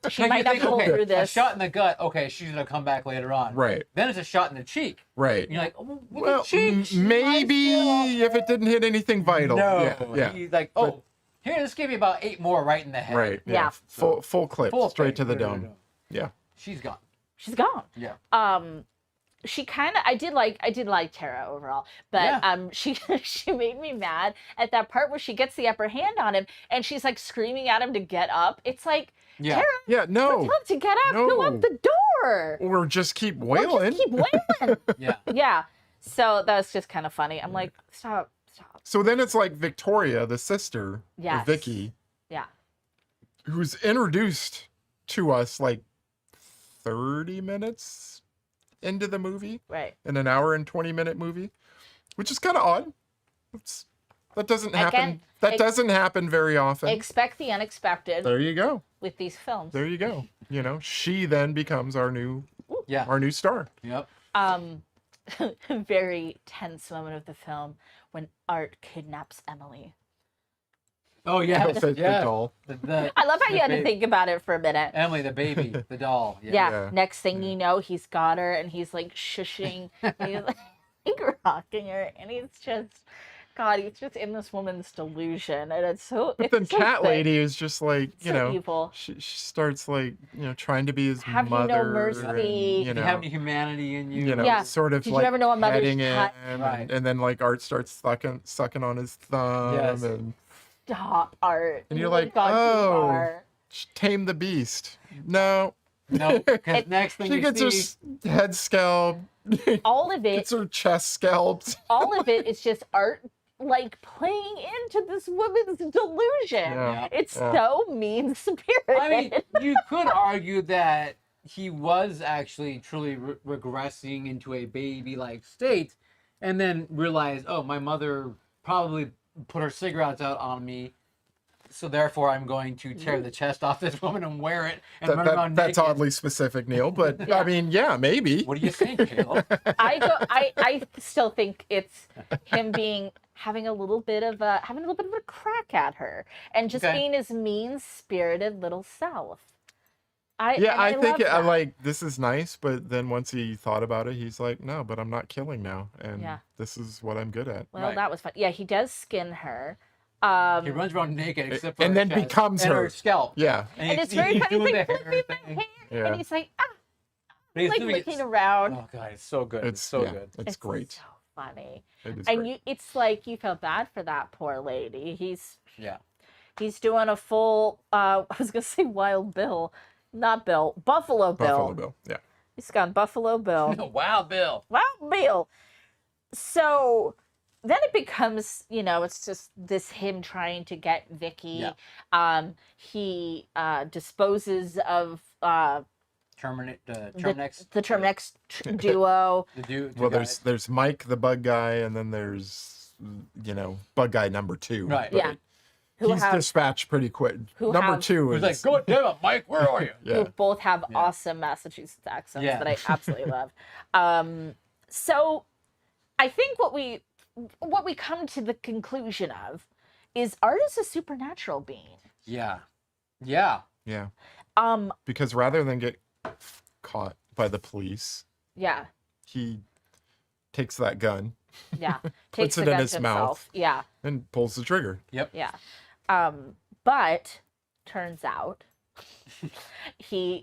She
Like,
might
you
not
think,
pull
okay,
through
a
this.
shot in the gut. Okay, she's gonna come back later on.
Right.
Then it's a shot in the cheek.
Right.
And you're like, oh, with
Well,
the cheek. she might
maybe
still-
if it didn't hit anything vital.
No.
Yeah.
He's like, oh, here, let's give you about 8 more right in the head.
Right.
Yeah.
Full clip.
Full
straight
thing.
to the
No, no,
dome.
no.
Yeah.
She's gone.
She's gone.
Yeah.
She kind of I did like Tara overall, but
Yeah.
she made me mad at that part where she gets the upper hand on him and she's like screaming at him to get up. It's like
Yeah.
Tara,
Yeah.
don't
No.
tell him to get up. Go
No.
up the door.
Or just keep
Or
wailing.
just keep wailing.
Yeah.
Yeah. So that was just kind of funny. I'm like, stop.
So then it's like Victoria, the sister
Yes.
of Vicky,
Yeah.
who's introduced to us like 30 minutes into the movie,
Right.
in an hour and 20-minute movie, which is kind of odd. It's That doesn't happen.
Again,
That doesn't happen very often.
Expect the unexpected
There you go.
with these films.
There you go. You know, she then becomes our new
Yeah.
star.
Yep.
Very tense moment of the film when Art kidnaps Emily.
Oh yeah.
The
yeah.
doll.
I love how
the
you had to
baby.
think about it for a minute.
Emily, the baby, the doll.
Yeah.
Yeah.
Next thing you know, he's got her and he's like shushing, and he's like rocking her, and he's just, God, he's just in this woman's delusion, and it's so.
But
it's
then
so
Cat
sick.
Lady is just like, you
So
know,
evil.
she starts like, you know, trying to be his
Have you no
mother.
mercy?
And,
You
you know,
have any humanity in you?
you know,
Yeah.
sort of
Did you
like
ever know a mother's
petting him,
touch?
Right.
and then like Art starts sucking on his thumb,
Yes.
and
Stop, Art.
And you're
You've
like,
gone too
oh.
far.
tame the beast. No,
No, because next thing
she
you
gets
see,
her head scalped,
All of it,
gets her chest scalped.
all of it is just Art like playing into this woman's delusion.
Yeah.
It's
Yeah.
so mean spirited.
I mean, you could argue that he was actually truly regressing into a baby-like state, and then realized, oh, my mother probably put her cigarettes out on me, so therefore I'm going to tear the chest off this woman and wear it and run around
That's
naked.
oddly specific, Neil, but
Yeah.
I mean, yeah, maybe.
What do you think, Caleb?
I still think it's him having a little bit of a crack at her and just
Okay.
being his mean-spirited little self.
I think
love
I
that.
like this is nice, but then once he thought about it, he's like, no, but I'm not killing now, and
Yeah.
this is what I'm good at.
Well,
Right.
that was fun. Yeah, he does skin her.
He runs around naked except for
And
her
then
chest
becomes
and
her.
her scalp.
Yeah,
And it's very funny. He's
doing
like
the
flipping
hair
my
thing.
hair,
Yeah.
and he's like,
But he's
like
doing
looking
it.
around.
Oh god, it's so good.
it's
so
yeah,
good.
It's great.
So funny.
It is
And
great.
it's like you felt bad for that poor lady.
Yeah.
He's doing a full. I was gonna say Wild Bill, not Bill. Buffalo Bill.
Buffalo Bill. Yeah.
He's gone Buffalo Bill.
Wow, Bill.
Wild Bill. So then it becomes, it's just him trying to get Vicky.
Yeah.
He disposes of
Terminate
the
Terminex.
Terminex duo.
The dude.
Well, there's Mike the bug guy, and then there's bug guy number 2.
Right.
but
Yeah. Who
he's
have
dispatched pretty quick.
who
Number
have-
2
He's
is
like, "God damn it, Mike, where are you?"
yeah.
who both have
Yeah.
awesome Massachusetts accents
Yeah.
that I absolutely love. So I think what we come to the conclusion of is Art is a supernatural being.
Yeah. Yeah.
Yeah.
Um,
Because rather than get caught by the police,
yeah,
he takes that gun
yeah.
Puts
Takes
it
the
in
gun
his
to
mouth.
himself. Yeah,
and pulls the trigger.
yeah. But turns out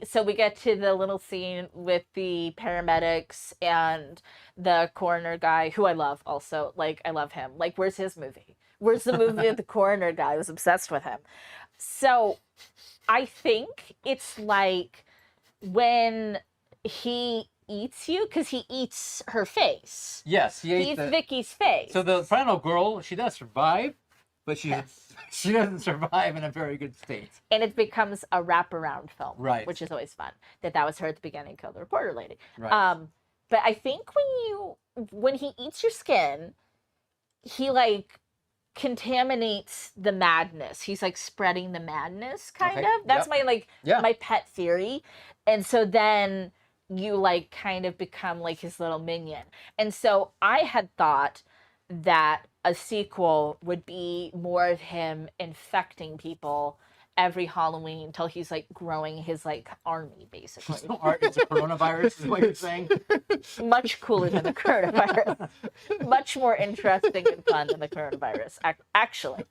so we get to the little scene with the paramedics and the coroner guy, who I love also. Like, I love him. Like, where's his movie? Where's the movie of the coroner guy? I was obsessed with him. So I think it's like when he eats you, because he eats her face.
Yes, he
He
ate
eats
the.
Vicky's face.
So the final girl, she does survive, but she doesn't survive in a very good state.
And it becomes a wraparound film,
Right.
Which is always fun. That was her at the beginning, Kill the Reporter Lady.
Right.
But I think when he eats your skin, he like contaminates the madness. He's like spreading the madness, kind
Okay,
of. That's
yep.
my my pet theory. And so then you like kind of become like his little minion. And so I had thought that a sequel would be more of him infecting people every Halloween until he's like growing his like army, basically.
So Art is a coronavirus, is what you're saying?
Much cooler than the coronavirus. Much more interesting and fun than the coronavirus, actually.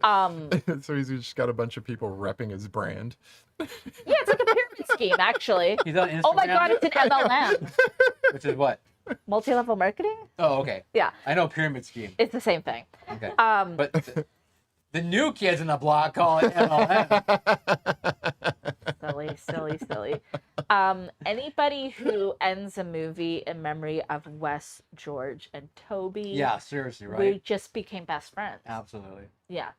So he's just got a bunch of people repping his brand.
Yeah, it's like a pyramid scheme, actually.
He's on Instagram.
Oh my god, it's an MLM.
Which is what?
Multi-level marketing?
Oh, okay.
Yeah,
I know pyramid scheme.
it's the same thing.
Okay.
Um,
But the new kids in the block call it MLM.
silly. Anybody who ends a movie in memory of Wes, George, and Toby,
Yeah, seriously,
we
right?
just became best friends.
Absolutely.
Yeah.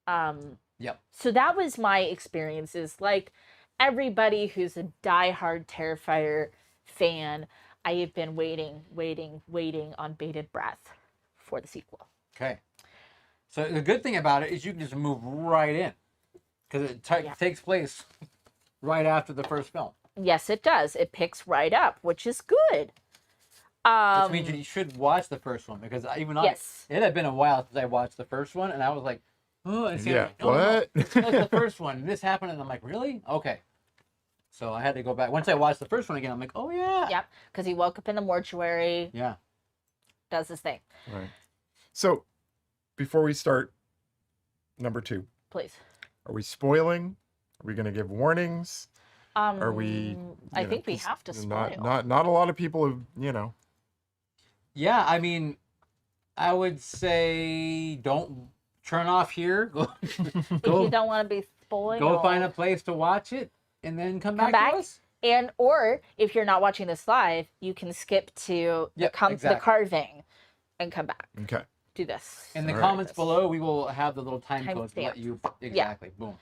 Yep.
So that was my experiences. Like everybody who's a diehard Terrifier fan, I have been waiting on bated breath for the sequel.
Okay. So the good thing about it is you can just move right in because it takes place right after the first film.
Yes, it does. It picks right up, which is good.
Which means you should watch the first one because
Yes.
it had been a while since I watched the first one, and I was like, oh, and
Yeah,
like, no,
what?
No, it's like the first one. And this happened, and I'm like, really? Okay. So I had to go back. Once I watched the first one again, I'm like, oh yeah.
Yep, because he woke up in the mortuary,
Yeah.
does his thing.
Right. So, before we start, number 2,
Please.
are we spoiling? Are we going to give warnings? Are we?
I
you know,
think we
'cause
have to spoil.
Not a lot of people have, you know.
Yeah, I mean, I would say don't turn off here.
If you don't want to be spoiled.
Go find a place to watch it, and then come back to us.
And or if you're not watching this live, you can skip to the carving and come back.
Okay.
Do this.
In the
All right.
comments below, we will have the little time codes to let
Timestamp.
you exactly. Boom.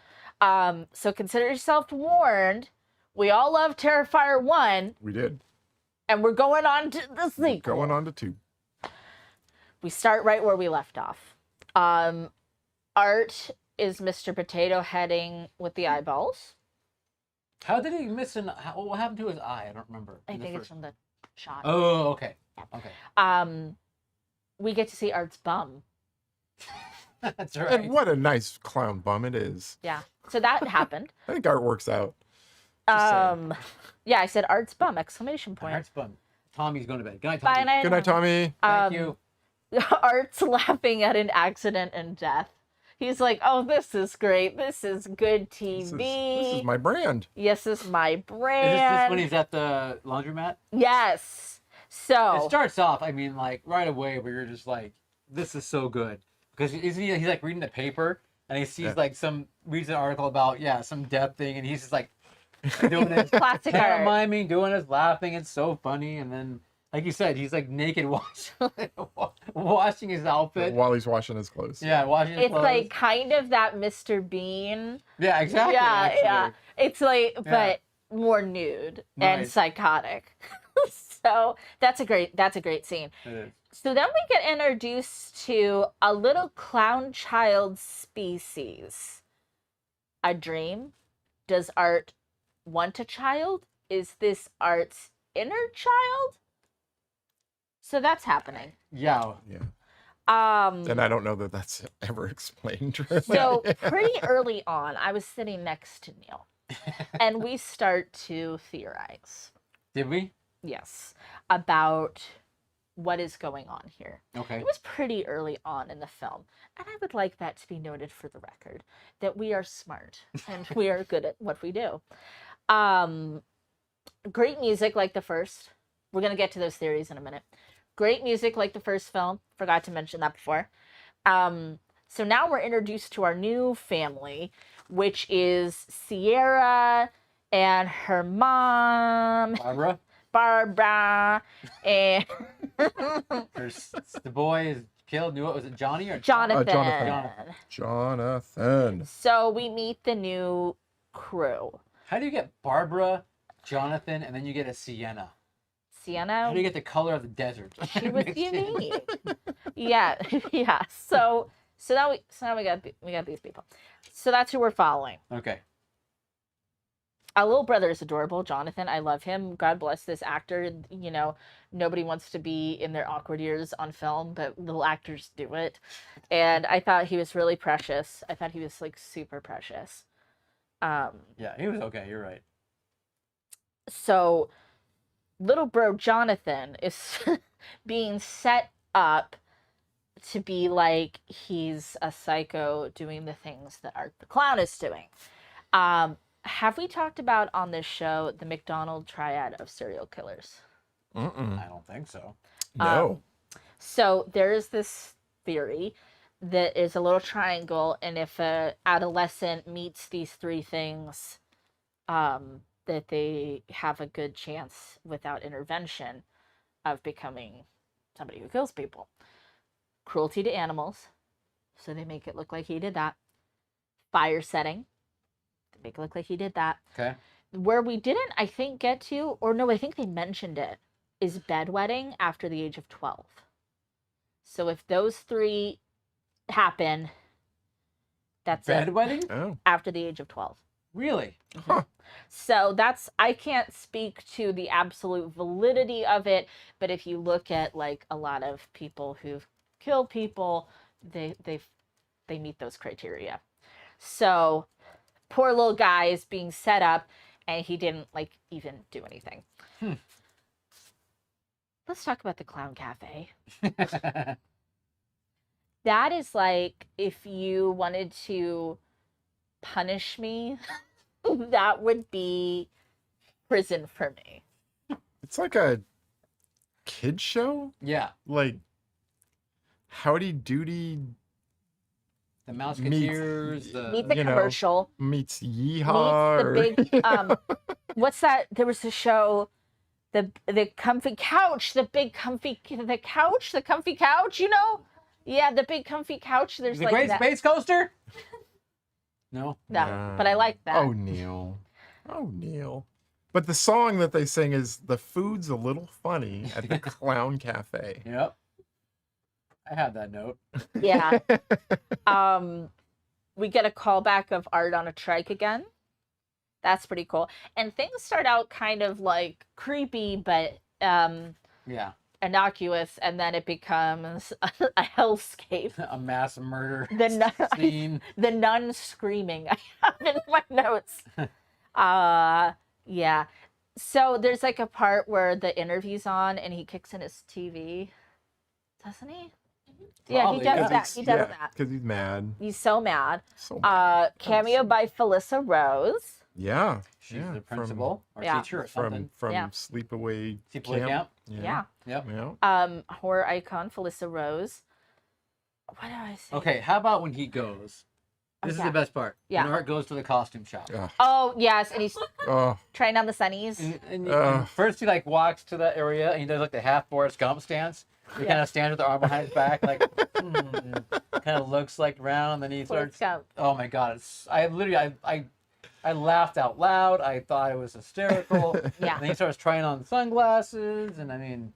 So consider yourself warned. We all love Terrifier 1,
We did.
and we're going on to the sequel.
Going on to 2.
We start right where we left off. Art is Mr. Potato Heading with the eyeballs.
How did he miss what happened to his eye? I don't remember.
I
in the
think it's
first-
from the shot.
Oh, okay. Okay.
We get to see Art's bum.
That's right.
And what a nice clown bum it is.
Yeah. So that happened.
I think art works out. Just saying.
Yeah, I said Art's bum, exclamation point.
Heart's bum. Tommy's going to bed. Good night,
Bye,
Tommy.
night.
Good night, Tommy.
Thank you.
Art's laughing at an accident and death. He's like, oh, this is great. This is good TV.
This is my brand.
Yes, this is my
Is
brand.
this when he's at the laundromat?
Yes. So
It starts off, I mean, like right away where you're just like, this is so good. Because he's like reading the paper and he sees reads an article about, some death thing and he's just like doing it.
classic art.
Pantomiming, doing this, laughing. It's so funny. And then, like you said, he's like naked washing his outfit.
While he's washing his clothes.
Yeah, washing his
It's
clothes.
like kind of that Mr. Bean.
Yeah, exactly.
Yeah,
actually.
yeah. It's like,
Yeah.
but more nude and
Nice.
psychotic. So that's a great scene.
It is.
So then we get introduced to a little clown child species. A dream? Does Art want a child? Is this Art's inner child? So that's happening.
Yeah.
Yeah.
Um,
And I don't know that that's ever explained. Really.
so pretty early on, I was sitting next to Neil, and we start to theorize.
Did we?
Yes, about what is going on here.
Okay.
It was pretty early on in the film, and I would like that to be noted for the record, that we are smart and we are good at what we do. Great music like the first. We're going to get to those theories in a minute. Great music like the first film. Forgot to mention that before. So now we're introduced to our new family, which is Sierra and her mom,
Barbara?
Barbara, and
The boy is killed. What was it, Johnny or
Jonathan.
Jonathan. Jonathan.
So we meet the new crew.
How do you get Barbara, Jonathan, and then you get a Sienna? How
Sienna,
do you get the color of the desert?
she was
Mixed in?
unique. Yeah, yeah. So now we got these people. So that's who we're following.
Okay.
Our little brother is adorable, Jonathan. I love him. God bless this actor. You know, nobody wants to be in their awkward years on film, but little actors do it. And I thought he was really precious. I thought he was like super precious.
Yeah, he was okay. You're right.
So little bro Jonathan is being set up to be like he's a psycho doing the things that Art the Clown is doing. Have we talked about on this show the McDonald triad of serial killers?
Mm-mm.
I don't think so.
No.
So there is this theory that is a little triangle, and if a adolescent meets these three things, that they have a good chance without intervention of becoming somebody who kills people. Cruelty to animals, so they make it look like he did that. Fire setting, they make it look like he did that.
Okay.
Where we didn't, I think, get to, or no, I think they mentioned it, is bedwetting after the age of 12. So if those three happen. That's it.
Bedwetting?
Oh.
After the age of 12.
Really?
Huh.
So I can't speak to the absolute validity of it, but if you look at like a lot of people who've killed people, they meet those criteria. So poor little guy is being set up and he didn't like even do anything. Let's talk about the Clown Cafe. That is like if you wanted to punish me, that would be prison for me.
It's like a kid show,
Yeah.
like Howdy Doody
The Mouseketeers.
Meet the
you know,
commercial.
meets Yeehaw.
Meets the big what's that? There was a show, the comfy couch, the comfy couch, you know? Yeah, the big comfy couch. There's
The
like
Great
that.
Space Coaster? No.
No, but I like that.
Oh, Neil. Oh, Neil. But the song that they sing is "The food's a little funny at the Clown Cafe."
Yep. I have that note.
Yeah. We get a callback of Art on a Trike again. That's pretty cool. And things start out kind of like creepy, but
Yeah.
innocuous, and then it becomes a hellscape.
A mass murder
The
scene.
the nun screaming. I have in my notes. Yeah. So there's like a part where the interview's on and he kicks in his TV. Doesn't he? Yeah,
Probably,
he does
yeah.
that. He does that.
Because he's mad.
He's so mad.
So mad.
Cameo by Felissa Rose.
Yeah.
She's
yeah,
the principal or
Yeah.
teacher or something.
From
Yeah.
Sleepaway
Sleepaway Camp.
Yeah.
Yep.
Yeah.
Horror icon Felissa Rose. What do I say?
Okay, how about when he goes? This is
Okay.
the best part.
Yeah.
When Art goes to the costume shop.
Ugh.
Oh yes, and he's
Oh.
trying on the sunnies.
And first he like walks to that area and he does like the half Forrest Gump stance. He kind of stands with the arm behind his back, like kind of looks like around. And then he
Forrest
starts.
Gump.
Oh my god! I literally I laughed out loud. I thought it was hysterical.
Yeah.
And then he starts trying on sunglasses, and I mean,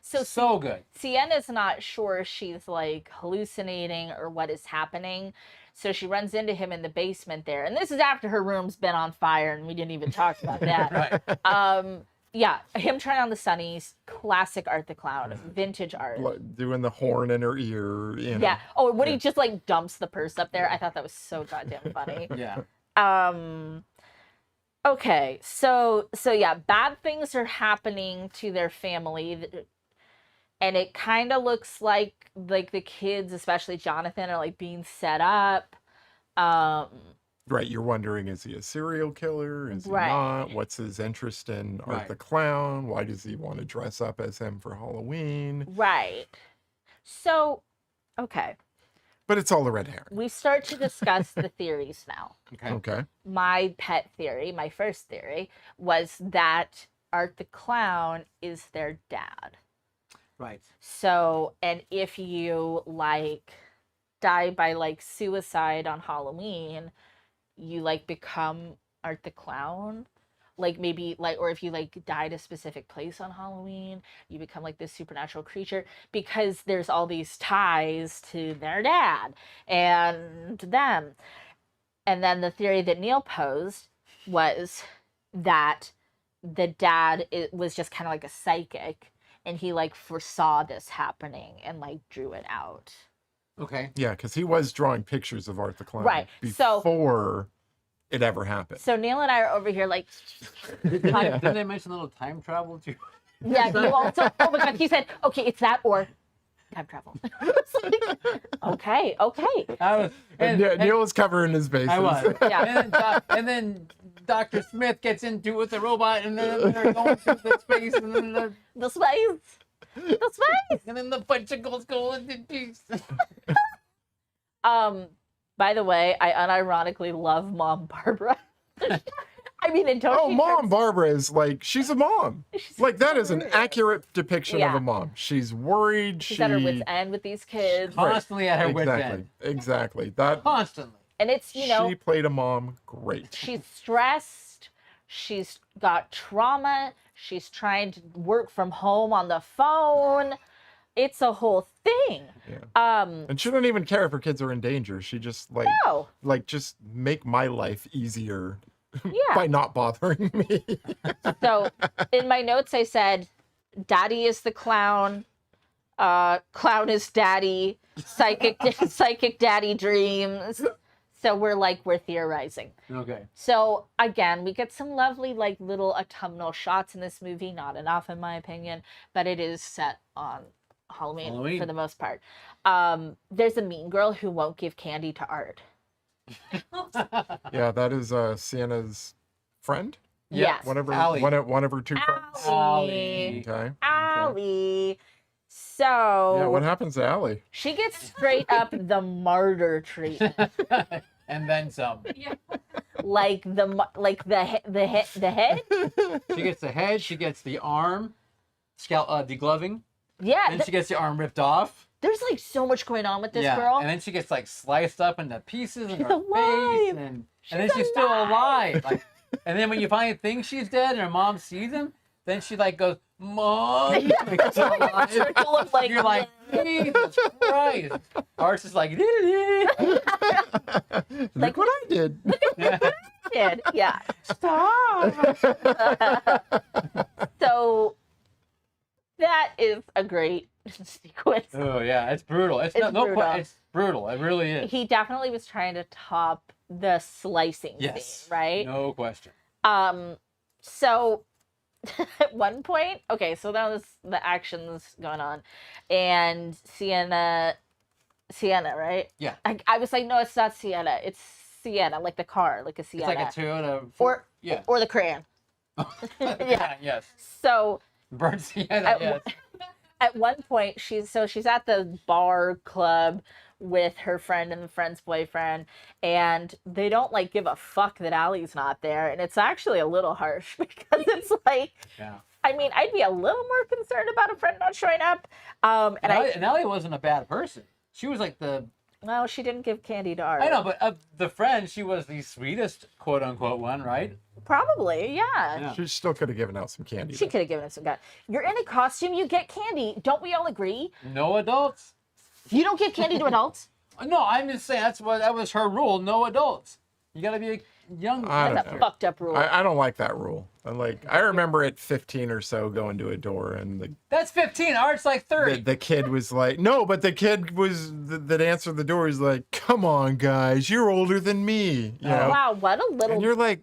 So
so good.
Sienna's not sure if she's like hallucinating or what is happening. So she runs into him in the basement there. And this is after her room's been on fire and we didn't even talk about that.
Right.
Yeah, him trying on the sunnies, classic Art the Clown, vintage art.
Doing the horn in her ear. You know.
Yeah. Oh, when he just like dumps the purse up there, I thought that was so goddamn funny.
Yeah.
Okay, so yeah, bad things are happening to their family, and it kind of looks like the kids, especially Jonathan, are like being set up.
Right, you're wondering, is he a serial killer? Is he
Right.
not? What's his interest in Art
Right.
the Clown? Why does he want to dress up as him for Halloween?
Right. So, okay,
But it's all a red herring.
we start to discuss the theories now.
Okay.
Okay.
My pet theory, my first theory, was that Art the Clown is their dad.
Right.
So, and if you like die by like suicide on Halloween, you like become Art the Clown. Like maybe like, or if you like die at a specific place on Halloween, you become like this supernatural creature because there's all these ties to their dad and them. And then the theory that Neil posed was that the dad was just kind of like a psychic and he like foresaw this happening and like drew it out.
Okay.
Yeah, because he was drawing pictures of Art the Clown
Right, so-
before it ever happened.
So Neil and I are over here like,
Didn't they mention a little time travel too?
yeah, you also, oh my God, he said, okay, it's that or time travel. It's like, okay.
I was,
And Neil was covering his bases.
I was.
Yeah.
And then Dr. Smith gets into it with the robot, and then they're going through the space, and then
The space.
and then the bicycles go into peace.
By the way, I unironically love Mom Barbara. I mean, and don't
Oh,
she
Mom
turn-
Barbara is like, she's a mom.
she's
Like, that is an
weird.
accurate depiction of
Yeah.
a mom. She's worried.
She's at her wits' end with these kids,
Constantly at her wit's
Exactly.
end.
Exactly. That
Constantly.
and it's
she played a mom great.
she's stressed, she's got trauma, she's trying to work from home on the phone. it's a whole thing.
Yeah. And she doesn't even care if her kids are in danger. She just
No.
just make my life easier
Yeah.
by not bothering me.
So in my notes I said, Daddy is the clown, clown is daddy, psychic daddy dreams. So we're theorizing.
Okay.
So again, we get some lovely like little autumnal shots in this movie. Not enough in my opinion, but it is set on Halloween. For the most part. There's a mean girl who won't give candy to Art.
Yeah, that is Sienna's friend.
Yes.
One of her
Allie.
one of her two friends.
Allie.
Okay.
Allie. So
Yeah, what happens to Allie?
she gets straight up the martyr treatment.
And then some.
like the head.
She gets the head. She gets the arm, degloving.
Yeah.
Then she gets the arm ripped off.
There's like so much going on with this
Yeah,
girl.
and then she gets like sliced up into pieces in
She's
her
alive.
face, and then she's still alive. Like, and then when you finally think she's dead, and her mom sees him, then she like goes, "Mom," like, she's alive.
Circle of, like,
You're like, Jesus Christ. Art's just like,
Look what I did.
Kid. Yeah.
stop.
So that is a great sequence.
Oh yeah, it's brutal. It's not, no
brutal.
It's brutal. It really is.
He definitely was trying to top the slicing
Yes.
scene, right?
No question.
So at one point, okay, so that was the actions going on, and Sienna, right?
Yeah.
I was like, no, it's not Sienna. It's Sienna, like the car, like a
It's
Sienna.
like a Toyota.
or
yeah.
or the crayon.
Yeah. Yes.
So
Burnt Sienna.
At-
Yes.
at one point she's at the bar club with her friend and the friend's boyfriend, and they don't like give a fuck that Allie's not there, and it's actually a little harsh because it's like,
Yeah.
I mean, I'd be a little more concerned about a friend not showing up.
And Ellie wasn't a bad person. She was like
Well, she didn't give candy to Art.
I know, but of the friend, she was the sweetest, quote unquote, one, right?
Probably, yeah.
Yeah.
She still could have given out some candy.
She could have given us some gun. You're in a costume, you get candy. Don't we all agree?
No adults.
You don't give candy to adults?
No, I'm just saying that was her rule. No adults. You gotta be a young.
I don't
That's a
know.
fucked up rule.
I don't like that rule. I remember at 15 or so going to a door and
That's 15. Art's like 30.
the kid was like, no, but the kid was that answered the door is like, come on, guys, you're older than me. You know?
Wow, what a little.
And you're like,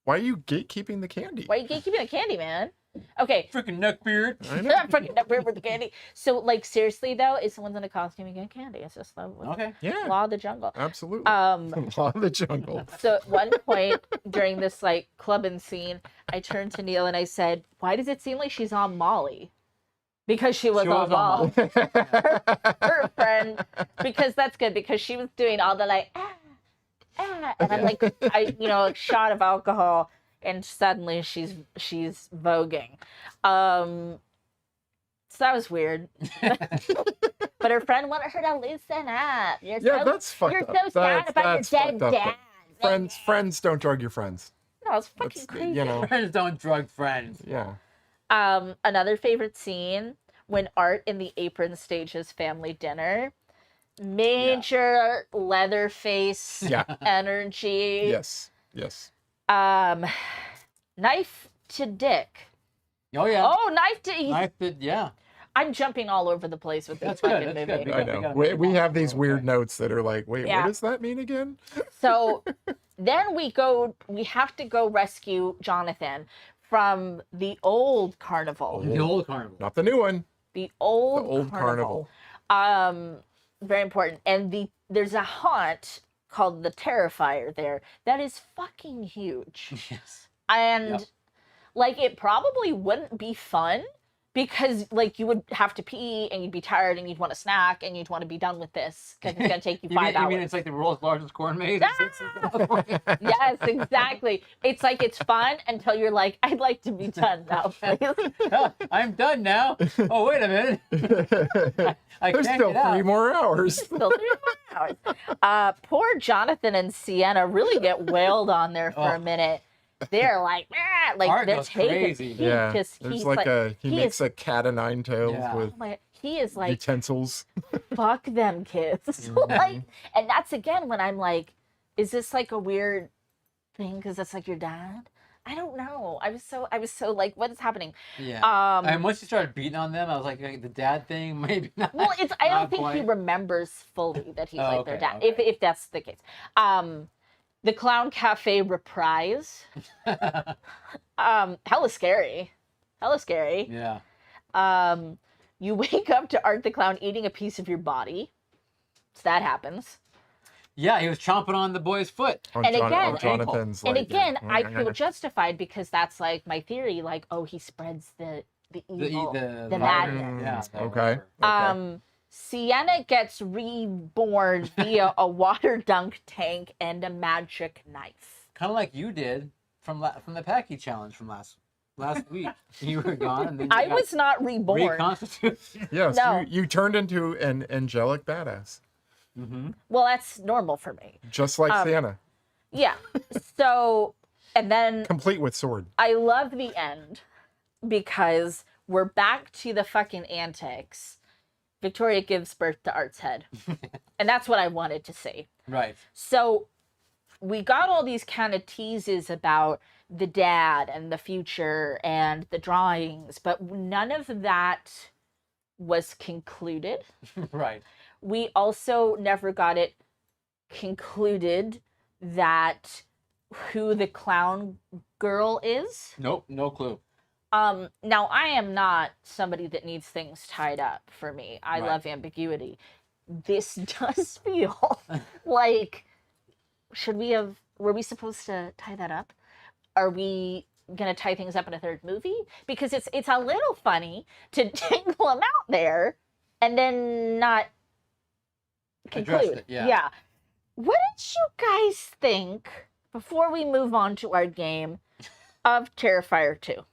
why are you gatekeeping the candy?
Why you gatekeeping the candy, man? Okay.
Freaking neckbeard.
I know.
Fucking up with the candy. So, like, seriously though, if someone's in a costume, you get candy. It's just the
Okay.
Yeah,
law of the jungle.
absolutely.
Law
Law of the jungle.
So at one point during this like clubbing scene, I turned to Neil and I said, "Why does it seem like she's on Molly?" Because she was on Molly. Her friend, because that's good because she was doing all the like, and I'm like, a shot of alcohol, and suddenly she's voguing. So that was weird. But her friend wanted her to loosen up.
Yeah, that's fucked
You're
up.
so sad about your
That's
dead
fucked up.
dad.
Friends don't drug your friends.
No, it's fucking
That's,
crazy.
you know,
Friends don't drug friends.
yeah.
Another favorite scene when Art in the apron stages family dinner. Major Leatherface
Yeah.
energy.
Yes. Yes.
Knife to dick.
Oh yeah.
Oh, knife to.
Knife did, yeah.
I'm jumping all over the place with this
That's good,
fucking
that's
movie.
good.
I
We
know.
gotta
We,
move
we
on.
have these weird
Okay.
notes that are like, wait,
Yeah.
what does that mean again?
So then we have to go rescue Jonathan from the old carnival.
The old carnival.
Not the new one.
The old,
The old
carnival. Very important. And there's a haunt called the Terrifier there that is fucking huge.
Yes.
And
Yep.
like it probably wouldn't be fun because like you would have to pee and you'd be tired and you'd want a snack and you'd want to be done with this because it's gonna take you 5
You
hours.
mean it's like the world's largest corn maze?
Yes, exactly. It's like it's fun until you're like, I'd like to be done now, please.
I'm done now. Oh, wait a minute. I
There's
can't
still
get out.
3 more hours.
Still 3 more hours. Poor Jonathan and Sienna really get wailed on there for a
Oh.
minute. They're like, "Ah," like
Art
they're
goes
taking.
crazy.
He
Yeah.
just
There's
he's
like
like
he makes a cat o' nine tails
Yeah.
with
oh my, he is like,
Utensils.
fuck them kids. Like, and that's again when I'm like, is this like a weird thing because that's like your dad? I don't know. I was so like, what is happening?
Yeah. And once you started beating on them, I was like, okay, the dad thing, maybe not.
Well, I don't
not
think he
quite.
remembers fully that he's
Oh,
like their
okay,
dad.
okay.
If that's the case. The Clown Cafe reprise. Hella scary. Hella scary.
Yeah.
You wake up to Art the Clown eating a piece of your body. So that happens.
Yeah, he was chomping on the boy's foot.
On
And again-
on Jonathan's.
And
like,
again,
yeah.
I feel justified because that's like my theory. Like, oh, he spreads the evil, the madness.
Yeah.
Okay.
Sienna gets reborn via a water dunk tank and a magic knife.
Kind of like you did from the Packy challenge from last week. You were gone, and then you
I
got
was not reborn.
reconstituted.
Yes,
No.
you turned into an angelic badass,
Well, that's normal for me.
just like Sienna,
Yeah. So, and then
complete with sword.
I love the end because we're back to the fucking antics. Victoria gives birth to Art's head. And that's what I wanted to see.
Right.
So we got all these kind of teases about the dad and the future and the drawings, but none of that was concluded.
Right.
We also never got it concluded that who the clown girl is.
Nope. No clue.
Now I am not somebody that needs things tied up for me. I
Right.
love ambiguity. This does feel like were we supposed to tie that up? Are we gonna tie things up in a third movie? Because it's a little funny to tangle them out there and then not
Address
conclude.
it, yeah.
What did you guys think before we move on to our game of Terrifier 2?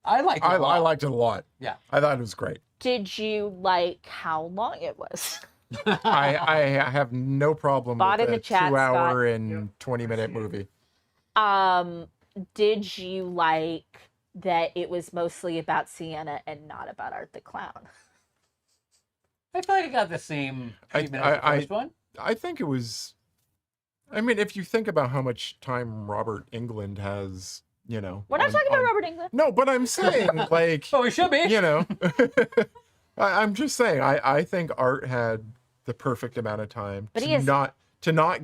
I liked it.
I
a lot.
liked it a lot.
Yeah.
I thought it was great.
Did you like how long it was?
I have no problem
Bot
with
in
a
the chat,
2-hour and 20-minute movie.
Did you like that it was mostly about Sienna and not about Art the Clown?
I feel like I got the same treatment as the first one.
I think it was. I mean, if you think about how much time Robert Englund has, you know.
We're not talking about Robert Englund.
No, but I'm saying, like,
Oh, we should be.
you know, I'm just saying, I think Art had the perfect amount of time
But
to
he has-
not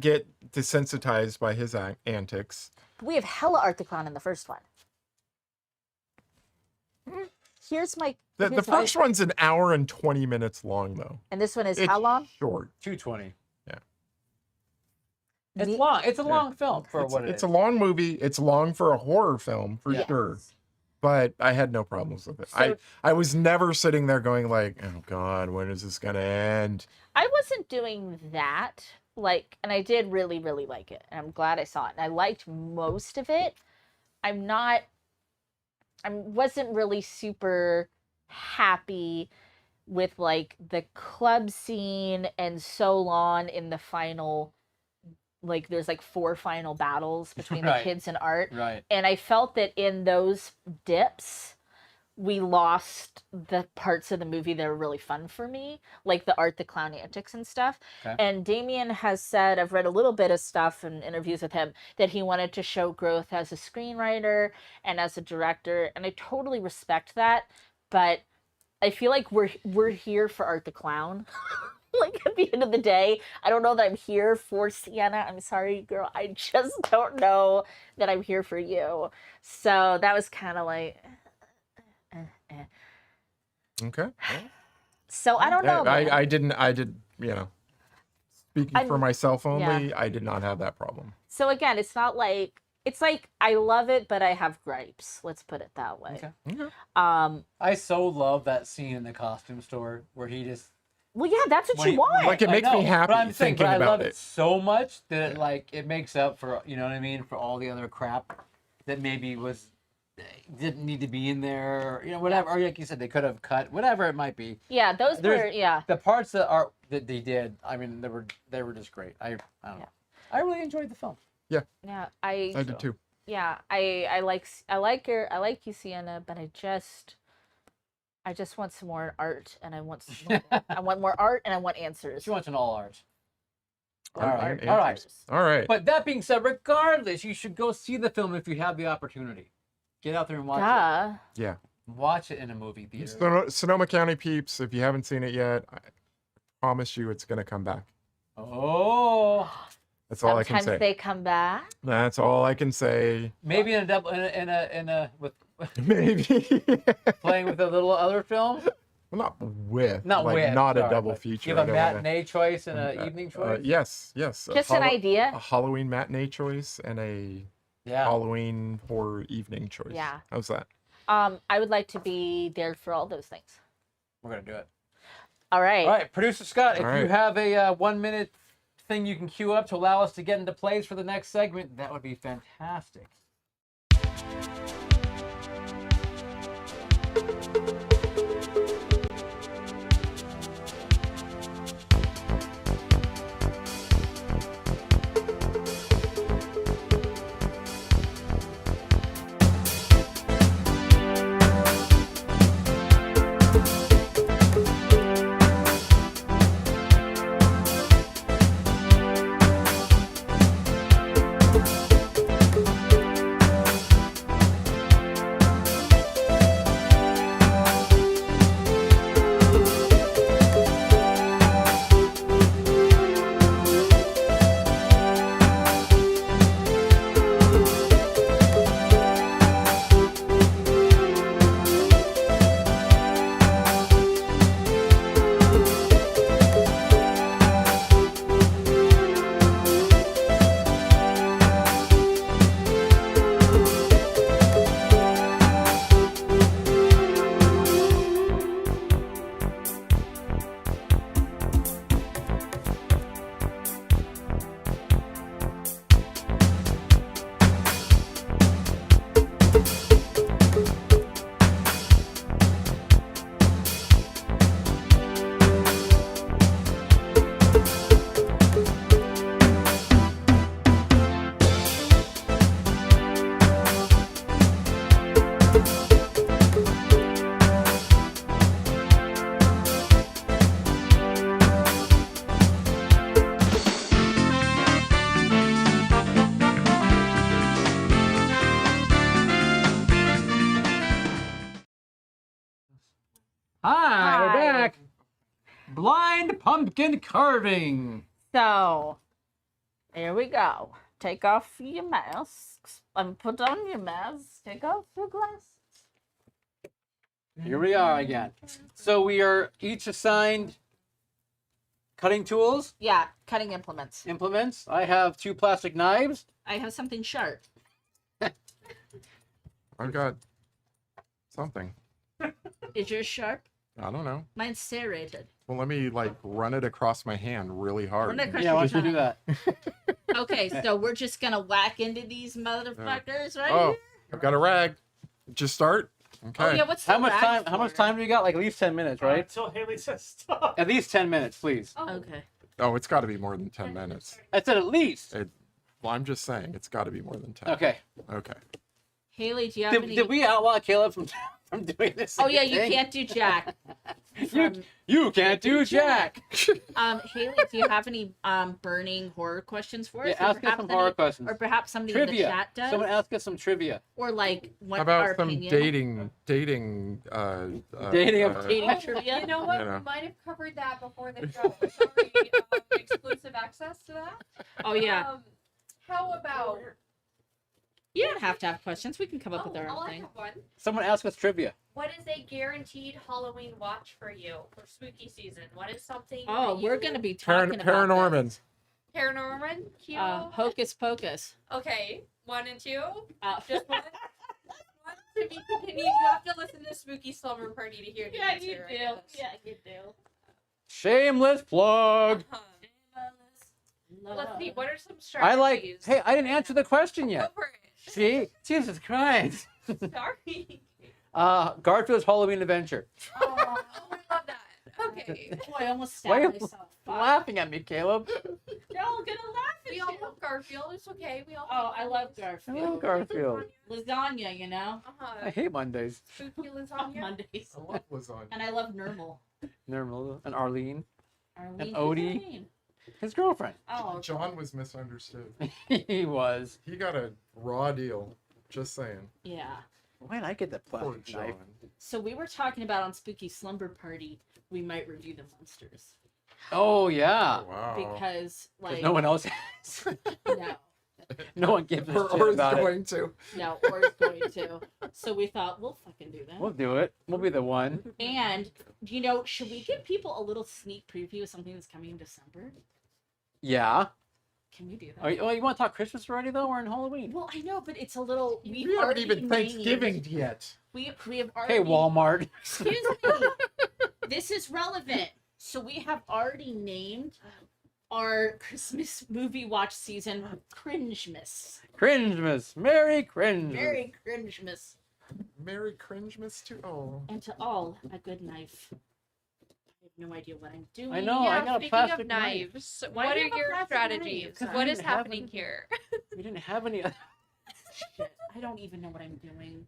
get desensitized by his antics.
We have hella Art the Clown in the first one. Here's my.
The
here's
first
my,
one's an hour and 20 minutes long, though.
and this one is
It's
how long?
short.
220.
Yeah.
It's
Me-
long. It's a long film for
It's,
what
it's
it
a
is.
long movie. It's long for a horror film, for
Yeah.
sure. But I had no problems with it.
So-
I was never sitting there going like, oh God, when is this gonna end?
I wasn't doing that. Like, and I did really, really like it. And I'm glad I saw it. And I liked most of it. I wasn't really super happy with like the club scene and so on in the final, like there's like 4 final battles between the
Right.
kids and Art.
Right.
And I felt that in those dips, we lost the parts of the movie that were really fun for me, like the Art the Clown antics and stuff.
Okay.
And Damien has said, I've read a little bit of stuff in interviews with him, that he wanted to show growth as a screenwriter and as a director. And I totally respect that. But I feel like we're here for Art the Clown. Like at the end of the day, I don't know that I'm here for Sienna. I'm sorry, girl. I just don't know that I'm here for you. So that was kind of like.
Okay.
So I don't know. man.
I did, you know, speaking for myself only, I did not have that problem.
So again, it's like I love it, but I have gripes. Let's put it that way.
Okay.
Um.
I so love that scene in the costume store where he just
Well, yeah, that's what
when
you
he-
want.
Like, it
I
makes me
know,
happy
but I'm saying,
thinking
but I
about
love
it.
it so much that it makes up for, you know what I mean, for all the other crap that maybe didn't need to be in there, or, you know, whatever. Or like you said, they could have cut whatever it might be.
Yeah, those
There's-
were yeah.
The parts that they did, I mean, they were just great. I don't know. I really enjoyed the film.
Yeah,
I did too.
Yeah, I like you, Sienna, but I just want some more art, and I want I want more art, and I want answers.
She wants an all art. All
Art
right.
and
All right.
answers. All right.
But that being said, regardless, you should go see the film if you have the opportunity. Get out there and watch
Duh.
Yeah.
it. Watch it in a movie theater.
Sonoma County peeps, if you haven't seen it yet, I promise you it's gonna come back.
Oh,
That's all I can
Sometimes
say.
they come back.
That's all I can say.
maybe in a double in a with
Maybe.
playing with a little other film.
Well, not with.
Not
like,
with.
Not
sorry,
a double
but
feature.
Give
I
a
don't wanna-
matinee choice and an evening choice.
Yes. A
Just an
A
idea.
Halloween matinee choice and a
Yeah.
Halloween horror evening choice.
Yeah.
How's that?
I would like to be there for all those things.
We're gonna do it.
All right.
All right, producer Scott, if
All
you
right.
have a 1 minute thing you can queue up to allow us to get into plays for the next segment, that would be fantastic. Hi, we're
Hi.
back. Blind pumpkin carving.
So, here we go. Take off your masks. Put on your masks. Take off your glasses.
Here we are again. So we are each assigned cutting tools,
Yeah, cutting implements.
implements. I have 2 plastic knives.
I have something sharp.
I've got something.
Is yours sharp?
I don't know.
Mine's serrated.
Well, let me like run it across my hand really hard.
Run it across
Yeah, why don't you do that?
Okay, so we're just gonna whack into these motherfuckers right
Oh,
here.
I've got a rag. Just start. Okay.
Oh yeah, what's
How
the
much
rag
time? How much
for?
time do you got? Like at least 10 minutes, right?
Until Haley says stop.
At least 10 minutes, please.
Okay.
Oh, it's got to be more than 10 minutes.
I said at least.
Well, I'm just saying it's got to be more than 10.
Okay.
Okay.
Haley, do you have
Did,
any?
did we outlaw Caleb from doing this?
Oh yeah, you
thing?
can't do Jack.
You can't do Jack.
Haley, do you have any burning horror questions for us?
Yeah,
Or
ask us
perhaps
some
any-
horror questions.
Or perhaps somebody in the
Trivia.
chat does.
Someone ask us some trivia.
Or like what
How about
our
some
opinion.
dating
Dating
trivia.
You know what?
You know.
We might have covered that before the show. Sorry, exclusive access to that.
Oh yeah.
How about?
You don't have to have questions. We can come up with our own
I
thing.
have one.
Someone ask us trivia.
What is a guaranteed Halloween watch for you for spooky season? What is something?
Oh,
that
we're
you-
gonna be talking about
Paranorman.
this.
Paranorman. Cute.
Hocus Pocus.
Okay, 1 and 2.
Uh,
Just one. One to be continued. You have to listen to Spooky Slumber Party to hear the
yeah,
answer.
you
I
do.
guess.
Yeah, you do.
Shameless plug.
Uh-huh.
Love.
Let's see. What are some strategies?
I like. Hey, I didn't answer the question
Go
yet.
for it.
See, Jesus Christ.
Sorry.
Garfield's Halloween Adventure.
Oh, I love that. Okay.
Oh, I almost
Why
stabbed
you
myself.
laughing at me, Caleb?
You're all gonna laugh at
We all
you.
love Garfield. It's okay. We all.
Oh, I love
I
Garfield.
love Garfield.
Lasagna, you know?
I hate Mondays.
Spooky
On
lasagna.
Mondays.
I love lasagna.
And I love Nermal.
Nermal and Arlene,
Arlene,
Odie.
who's her name?
his girlfriend.
Oh,
John was misunderstood.
He was.
He got a raw deal. Just saying.
yeah.
Why did I get that
Poor
plastic
John.
knife?
So we were talking about on Spooky Slumber Party, we might review the monsters.
Oh yeah.
Oh, wow.
Because,
'Cause
like,
no one else has.
no,
No one gives a
or
shit
is
about it.
going to.
no, or is going to. So we thought, we'll fucking do that.
We'll do it. We'll be the one.
And, you know, should we give people a little sneak preview of something that's coming in December?
Yeah.
Can we do that?
Oh, you want to talk Christmas already though? We're in Halloween.
Well, I know, but it's a little.
We haven't even Thanksgiving yet.
We have already.
Hey, Walmart.
Excuse me. This is relevant. So we have already named our Christmas movie watch season Cringemas.
Cringemas. Merry Cringemas.
Merry Cringemas.
Merry Cringemas to all.
And to all, a good knife. I have no idea what I'm doing.
I know. I got a
speaking
plastic
of
knife.
knives,
Why
what
do
are
you have a
your
plastic
strategies?
knife?
'Cause I
What is
didn't have
happening
any-
here?
We didn't have any.
Shit, I don't even know what I'm doing.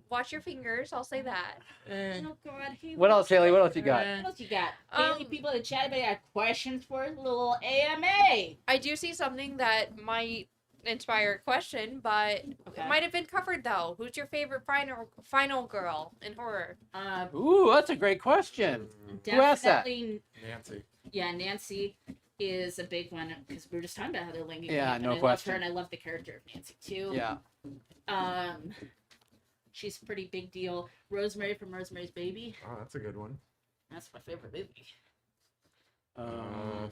Watch your fingers. I'll say that.
Oh God, Haley.
What else, Haley? What else you got?
What else you got?
Um,
Haley, people in the chat, anybody got questions for a little AMA?
I do see something that might inspire a question, but
Okay.
it might have been covered though. Who's your favorite final girl in horror?
Ooh, that's a great question. Who asked that?
Definitely.
Nancy.
Yeah, Nancy is a big one because we were just talking about how they're linking.
Yeah,
up,
no
and I
question.
love her, and I love the character of Nancy too.
Yeah.
She's a pretty big deal. Rosemary from Rosemary's Baby.
Oh, that's a good one.
That's my favorite movie.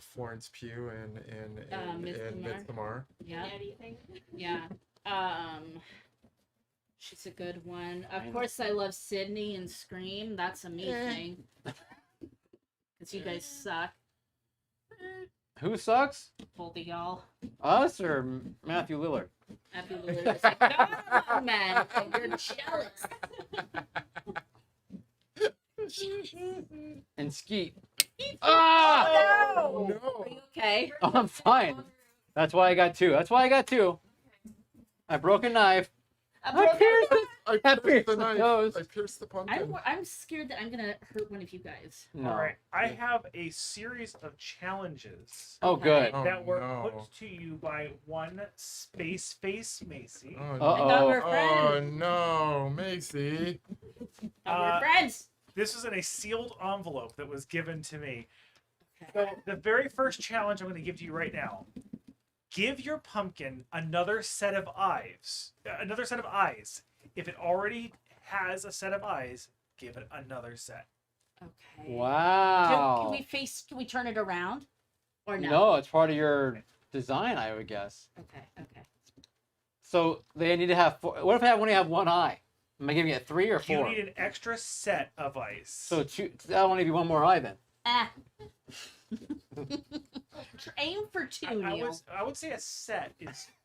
Florence Pugh and
Midsommar.
Midsommar.
Yeah,
Anything?
yeah. She's a good one.
I
Of
know.
course, I love Sydney and Scream. That's a me thing. Because you guys suck,
Who sucks?
both of y'all.
Us or Matthew Lillard?
Happy Lillard is like, no, man, you're jealous.
And Skeet. Ah!
Oh, no!
No.
Are you okay?
Oh, I'm fine. That's why I got two. I broke a knife.
I'm,
I pierced it.
I
That
pierced the
pierced my
knife.
nose.
I pierced the pumpkin.
I'm scared that I'm gonna hurt one of you guys.
No.
All right, I have a series of challenges
Oh, good.
Oh,
that were
no.
put to you by one Space Face Macy.
Oh,
Uh-oh.
no.
I thought we were
Oh
friends.
no, Macy.
We're friends.
This was in a sealed envelope that was given to me.
Okay.
So the very first challenge I'm going to give to you right now: give your pumpkin another set of eyes. Another set of eyes. If it already has a set of eyes, give it another set.
Okay.
Wow.
Can we turn it around? Or no?
No, it's part of your design, I would guess.
Okay.
So they need to have four. What if I only have one eye? Am I giving it 3 or
You
4?
need an extra set of eyes.
So that'll only be one more eye then.
Ah. Aim for 2, Neil.
I would say a set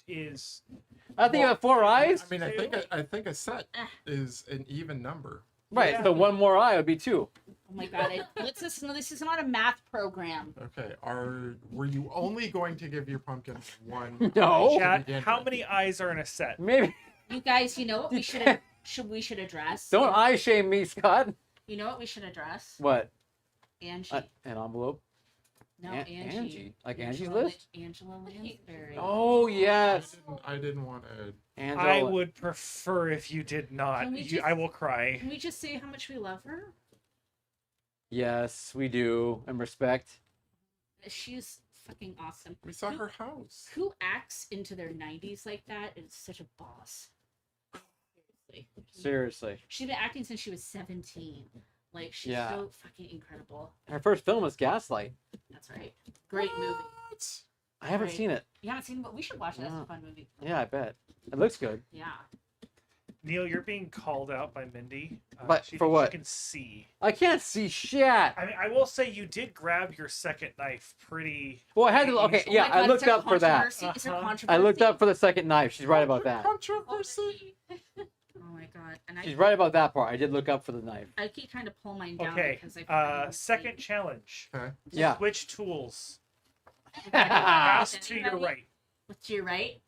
is
I think you have 4 eyes.
I mean, I think a set is an even number.
Right.
Yeah.
So one more eye would be 2.
Oh my God! This is not a math program.
Okay. Were you only going to give your pumpkin one?
No.
eye to
Chat,
begin
how
with?
many eyes are in a set?
Maybe.
You guys, you know what we should address?
Don't eye shame me, Scott.
You know what we should address?
What?
Angie.
An envelope.
No, Angie.
Angie. Like Angie's
Angela
List?
Angela Lansbury.
Oh yes.
I didn't want to.
Angela.
I would prefer if you did not.
Can we
You-
just-
I will cry.
Can we just say how much we love her?
Yes, we do. And respect.
She's fucking awesome.
We saw her house.
Who acts into their 90s like that is such a boss. Seriously.
Seriously.
She's been acting since she was 17. Like, she's
Yeah.
so fucking incredible.
Her first film was Gaslight.
That's right. Great movie.
I haven't
Right.
seen it.
You haven't seen it, but we should watch it. That's a
No.
fun movie.
Yeah, I bet. It looks good.
Yeah.
Neil, you're being called out by Mindy.
But
she
for
thinks
what?
She can see.
I can't see shit.
I mean, I will say you did grab your second knife pretty.
Well, I had to. Okay,
Oh
yeah,
my God,
I
is
looked
there
up for that.
controversy? Is there
Uh-huh.
controversy?
I looked up for the second knife. She's right about that.
Controversy.
Oh my God. And
She's right about that part. I did look up for the knife.
I keep trying to pull mine down
Okay.
because I
Second challenge.
Okay.
Yeah.
Switch tools.
Ah,
Pass to your right.
What's to your right?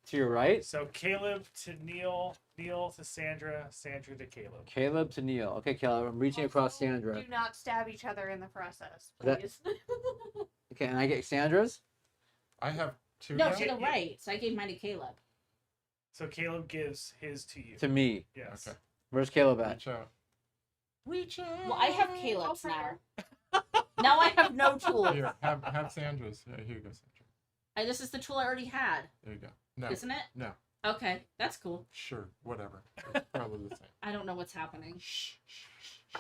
To your right.
So Caleb to Neil, Neil to Sandra, Sandra to Caleb.
Caleb to Neil. Okay, Caleb. I'm reaching across
Also,
Sandra.
Do not stab each other in the process,
That-
please.
Okay, and I get Sandra's.
I have two.
No,
now?
to the right. So I gave mine to Caleb.
So Caleb gives his to you.
To me.
Yes.
Okay.
Where's Caleb at?
Watch out.
Well, I have Caleb's
I'll
now.
try
Now I have no tools.
Here, have Sandra's. Yeah, here you go, Sandra.
This is the tool I already had,
There you go. No,
isn't it?
no,
Okay, that's cool.
sure, whatever. It's probably the same.
I don't know what's happening.
Shh, shh, shh, shh.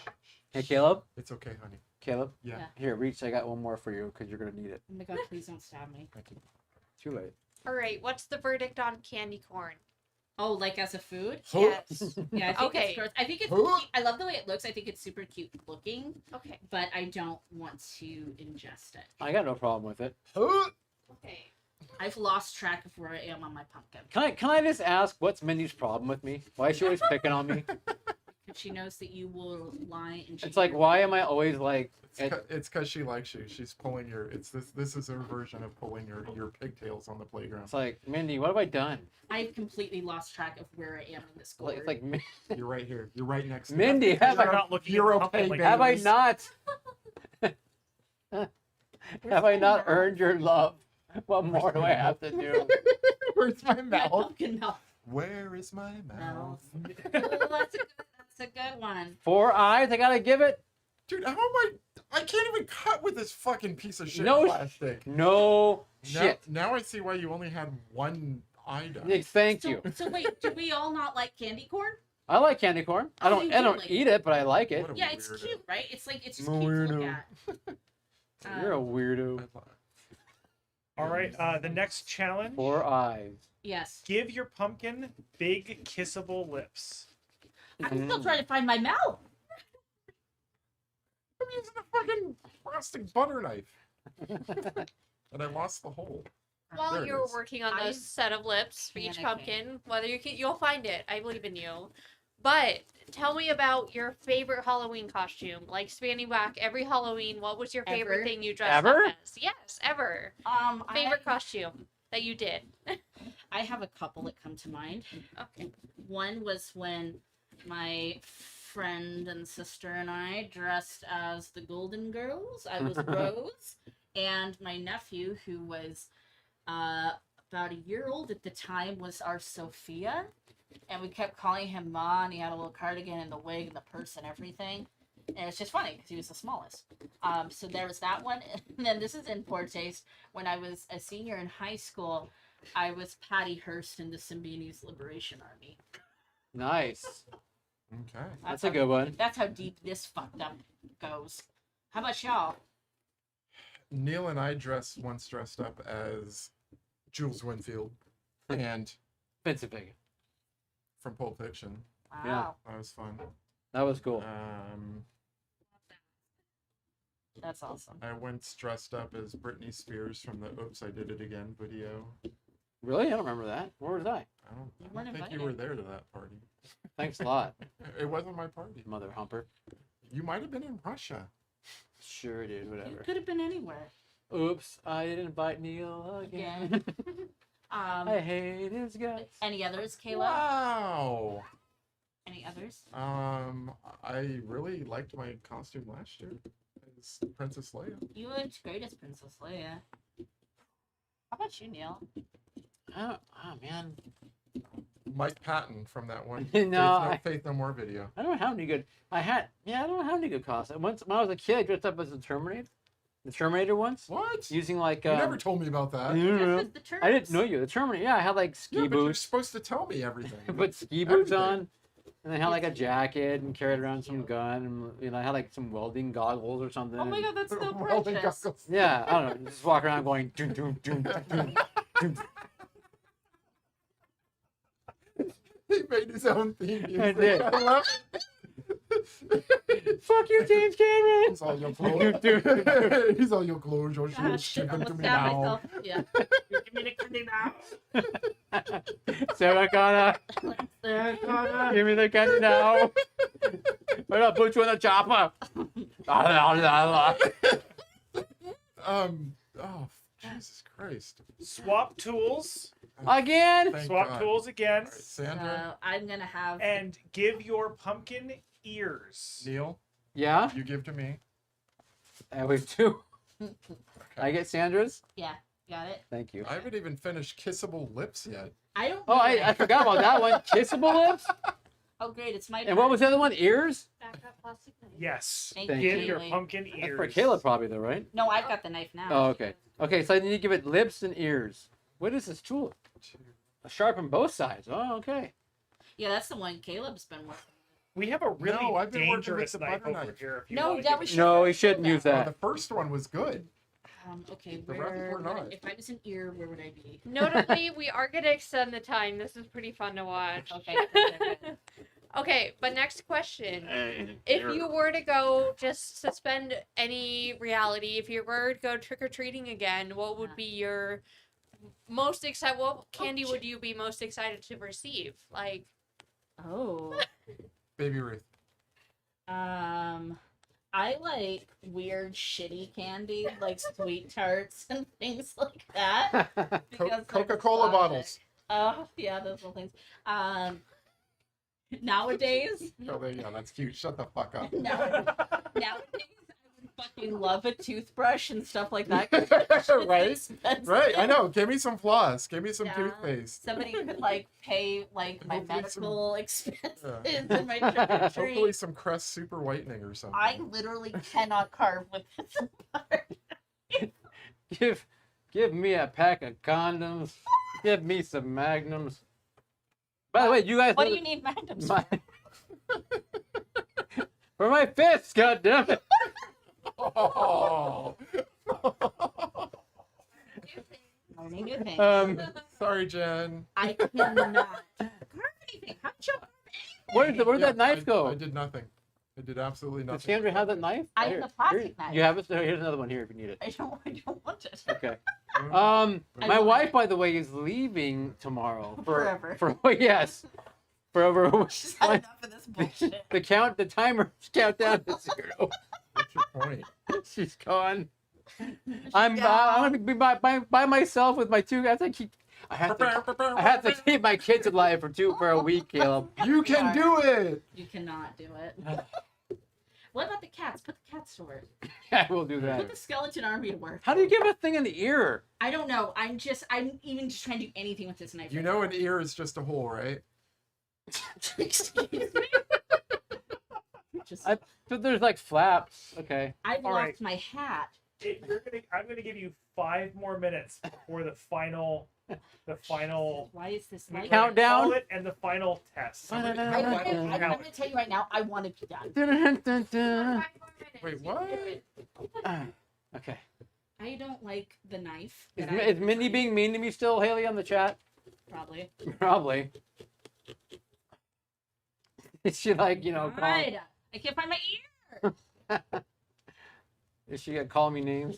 Hey, Caleb.
It's okay, honey.
Caleb.
Yeah.
Yeah.
Here, reach. I got one more for you because you're gonna need it.
Oh my god, please don't stab me.
Thank you.
Too late.
All right, what's the verdict on candy corn?
Oh, like as a food?
Yes.
Yeah, I think
Okay.
it's gross. I think it's
Huh?
cute. I love the way it looks. I think it's super cute looking,
Okay.
but I don't want to ingest it.
I got no problem with it.
Okay.
I've lost track of where I am on my pumpkin.
Can I just ask what's Mindy's problem with me? Why is she always picking on me?
Because she knows that you will lie and cheat.
It's like, why am I always like?
It's because she likes you. She's pulling your. It's this. This is her version of pulling your pigtails on the playground.
It's like, Mindy, what have I done?
I've completely lost track of where I am in this gourd.
It's like,
You're right here. You're right next to
Mindy,
me.
have
You're
I
not looking
You're
at the pumpkin
okay,
like
baby.
have I
Babies.
not? Have I not earned your love? What more do I have to do?
Where's my
My
mouth?
pumpkin mouth.
Where is my mouth?
Oh, that's a good one.
4 eyes. I gotta give it.
Dude, how am I? I can't even cut with this fucking piece of shit
No
plastic.
No
Now,
shit.
now I see why you only had one eye done.
Nick, thank
So,
you.
so wait, do we all not like candy corn?
I like candy corn. I
Oh,
don't.
you
I
do
don't
like
eat it, but I like it.
What a
Yeah, it's
weirdo.
cute, right? It's like it's just
I'm a
cute to look
weirdo.
at.
You're a weirdo.
All right. The next challenge.
4 eyes.
Yes.
Give your pumpkin big kissable lips.
I'm still trying to find my mouth.
I'm using a fucking plastic butter knife. And I lost the hole. There
While
it
you're
is.
working on
I'm
those set of lips for each
panicking.
pumpkin, whether you'll find it. I believe in you. But tell me about your favorite Halloween costume. Like spanning back every Halloween, what was your favorite
Ever?
thing you dressed
Ever?
up as? Yes, ever. Favorite costume that you did.
I have a couple that come to mind.
Okay.
One was when my friend and sister and I dressed as the Golden Girls. I was Rose, and my nephew, who was about a year old at the time, was our Sophia. And we kept calling him Ma, and he had a little cardigan and the wig and the purse and everything. And it's just funny because he was the smallest. So there was that one. And then this is in poor taste. When I was a senior in high school, I was Patty Hearst in the Symbionese Liberation Army.
Nice.
Okay.
That's a good one.
That's how deep this fucked up goes. How about y'all?
Neil and I once dressed up as Jules Winfield and
Vincent Vega.
from Pulp Fiction.
Wow.
Yeah.
That was fun.
That was cool.
That's awesome.
I once dressed up as Britney Spears from the Oops, I Did It Again video.
Really? I don't remember that. Where was I?
You
I
weren't
don't think you
invited.
were there to that party.
Thanks a lot,
It wasn't my party.
mother humper.
You might have been in Russia.
Sure, dude.
You
Whatever.
could have been anywhere.
Oops, I didn't invite Neil again.
Again.
I hate his guts.
Any others, Kayla?
Wow.
Any others?
I really liked my costume last year as Princess Leia.
You looked great as Princess Leia. How about you, Neil?
Oh man,
Mike Patton from that one
No,
Faith No More video.
I don't have any good. I don't have any good costumes. Once when I was a kid, I dressed up as the Terminator once,
What?
using like.
You never told me about that.
I don't know.
Just as the
I didn't
Turks.
know you. The Terminator. Yeah, I had like ski
Yeah, but you're
boots.
supposed to tell me everything.
Put ski boots
Everything.
on, and then had like a jacket and carried around some gun. And I had like some welding goggles or something.
Oh my god, that's so
Welding
precious.
goggles.
Yeah, I don't know. Just walk around going doom doom doom doom. doom.
He made his own theme music.
I did.
I love it.
Fuck you, James Cameron.
He's all your clothes. He's all your clothes. Your
Ah,
shoes.
shit,
Give
I'm
them to
gonna
me
stab
now.
myself. Yeah. Give me the candy now.
Sarah Connor,
Sarah Connor.
give me the candy now. Or I'll put you in the chopper.
Oh, Jesus Christ.
Swap tools.
Again?
Thank
Swap
God.
tools again.
All right, Sandra,
So I'm gonna have.
And give your pumpkin ears.
Neil,
Yeah?
you give to me.
And we have two. I get Sandra's?
Yeah, got it.
Thank you.
I haven't even finished kissable lips yet.
I don't.
Oh,
know
I forgot about that one. Kissable lips?
Oh, great! It's my.
And what was the other one? Ears?
Back up plastic knife.
Yes.
Thank
Thank
Give
you.
your
Haley.
pumpkin
That's
ears.
for Caleb probably though, right?
No, I've got the knife now.
Oh, okay. Okay, so I need to give it lips and ears. What is this tool? Sharpen both sides. Oh, okay.
Yeah, that's the one Caleb's been working.
We have a really
No, I've been working with
dangerous
the
knife
butter
over
knife.
here. If you
No,
wanna
that
give
was-
it-
No, we shouldn't use
Oh,
that.
the first one was good.
Okay,
The rest
where
were
would I-
not.
if I was an ear, where would I be?
Notably, we are gonna extend the time. This is pretty fun to watch.
Okay. good.
Okay, but next question. If you were to go just suspend any reality, if you were to go trick or treating again, what would be your most excited? What candy would you be most excited to receive? Like,
Oh.
Baby Ruth.
I like weird, shitty candy, like sweet tarts and things like that. because they're
Coca-Cola
exotic.
bottles.
Oh, yeah, those little things. Nowadays,
Oh, there you go. That's cute. Shut the fuck up.
nowadays, I would fucking love a toothbrush and stuff like that. 'cause it's
Right?
expensive.
Right, I know. Give me some floss. Give me some
Yeah.
toothpaste.
Somebody could like pay like my
Hopefully some-
medical expenses
Yeah.
and my trick or treat.
Hopefully some Crest Super Whitening or something.
I literally cannot carve with this part.
Give me a pack of condoms. Give me some magnums. By the way, you guys
What
know
do you need magnums
my,
for?
for my fists, goddammit.
Oh.
Learning new things.
Sorry, Jen.
I cannot carve anything. How did you carve anything?
Where'd
Yeah,
that knife go?
I did nothing. I did absolutely
Does
nothing.
Sandra have that knife?
I have
Here,
the plastic
here.
knife.
You have it? Here's another one here if you need it.
I don't want it.
Okay.
Oh,
I
My
want
wife,
it.
by the way, is leaving tomorrow.
Forever.
Yes. For over a week.
She's had enough of this bullshit.
The timer countdown to 0.
what's your point?
She's gone. I'm gonna be by myself with my two. I have to keep my kids alive for a week, Caleb.
You can do it.
You cannot do it. What about the cats? Put the cats to work.
I will do
Put
that.
the skeleton army to work.
How do you give a thing in the ear?
I don't know. I'm even just trying to do anything with this knife.
You
right
know
now.
an ear is just a hole, right?
Excuse me. Just,
But there's like flaps. Okay.
I've
All
lost
right.
my hat.
I'm gonna give you 5 more minutes before the final
Why is this like?
Countdown?
call it and the final test.
I'm gonna tell you right now. I want to be done.
Wait, what?
Okay.
I don't like the knife.
Is,
that I
is Mindy being mean to me still, Haley, on the chat?
probably?
Probably. Is she like,
God, I can't find my ear.
is she gonna call me names?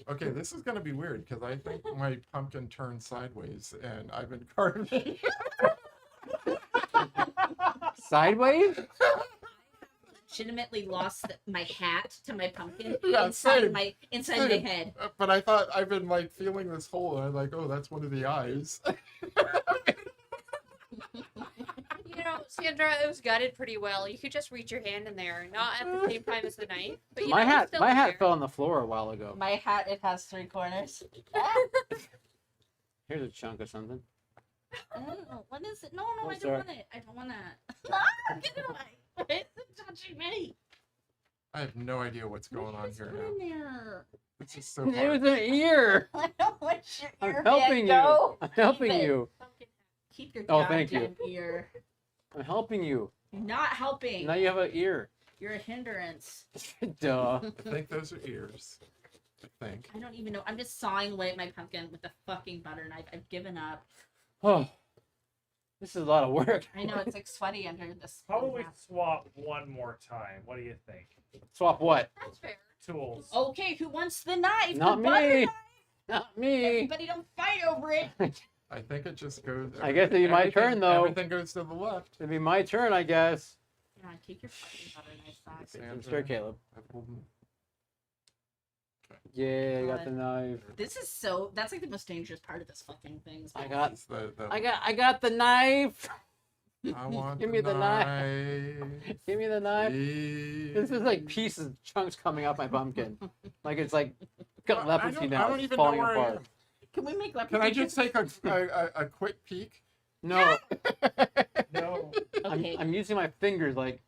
Okay, this is gonna be weird because I think my pumpkin turned sideways and I've been carving.
Sideways?
Legitimately lost my hat to my pumpkin
Yeah,
inside
same,
my
same.
head.
But I thought I've been like feeling this hole and I'm like, oh, that's one of the eyes.
Sandra, it was gutted pretty well. You could just reach your hand in there, not at the same time as the knife. But
My
it's
hat
still
my
in
hat
there.
fell on the floor a while ago.
My hat, it has 3 corners.
Here's a chunk of something.
Oh, what is it? No,
Oh,
I don't
sorry.
want it. I don't want that. Get away. Why is it touching me?
I have no idea what's going on
What's
here
going
now.
in there?
It's just so
It
hard.
was an ear.
I don't want your
I'm
ear
helping you.
Go.
I'm helping
Keep it.
you.
Keep your
Oh, thank you.
goddamn ear.
I'm helping you.
You're not helping.
Now you have an ear.
You're a hindrance.
Duh.
I think those are ears. I think.
I don't even know. I'm just sawing away at my pumpkin with a fucking butter knife. I've given up.
Oh, this is a lot of work.
I know it's like sweaty under this.
How about we swap one more time? What do you think?
Swap what?
That's fair.
Tools.
Okay, who wants the knife?
Not
the butter
me.
knife?
Not me.
Everybody don't fight over it.
I think it just goes.
I guess it'd be my
everything-
turn, though.
Everything goes to the left.
It'd be my turn, I guess.
Come on, keep your fucking butter knife back.
I'm sure, Caleb.
I've pulled-
Yeah, I got the knife.
That's like the most dangerous part of this fucking thing.
I got
It's the
I got the knife.
I want
Give me the knife. Give me the knife. This is like pieces, chunks coming off my pumpkin. Like it's like got
Well,
leprosy now.
I don't
It's
even know
falling
where I
apart.
am.
Can we make leprosy?
Can I just take a quick peek?
No,
No.
Okay.
I'm using my fingers like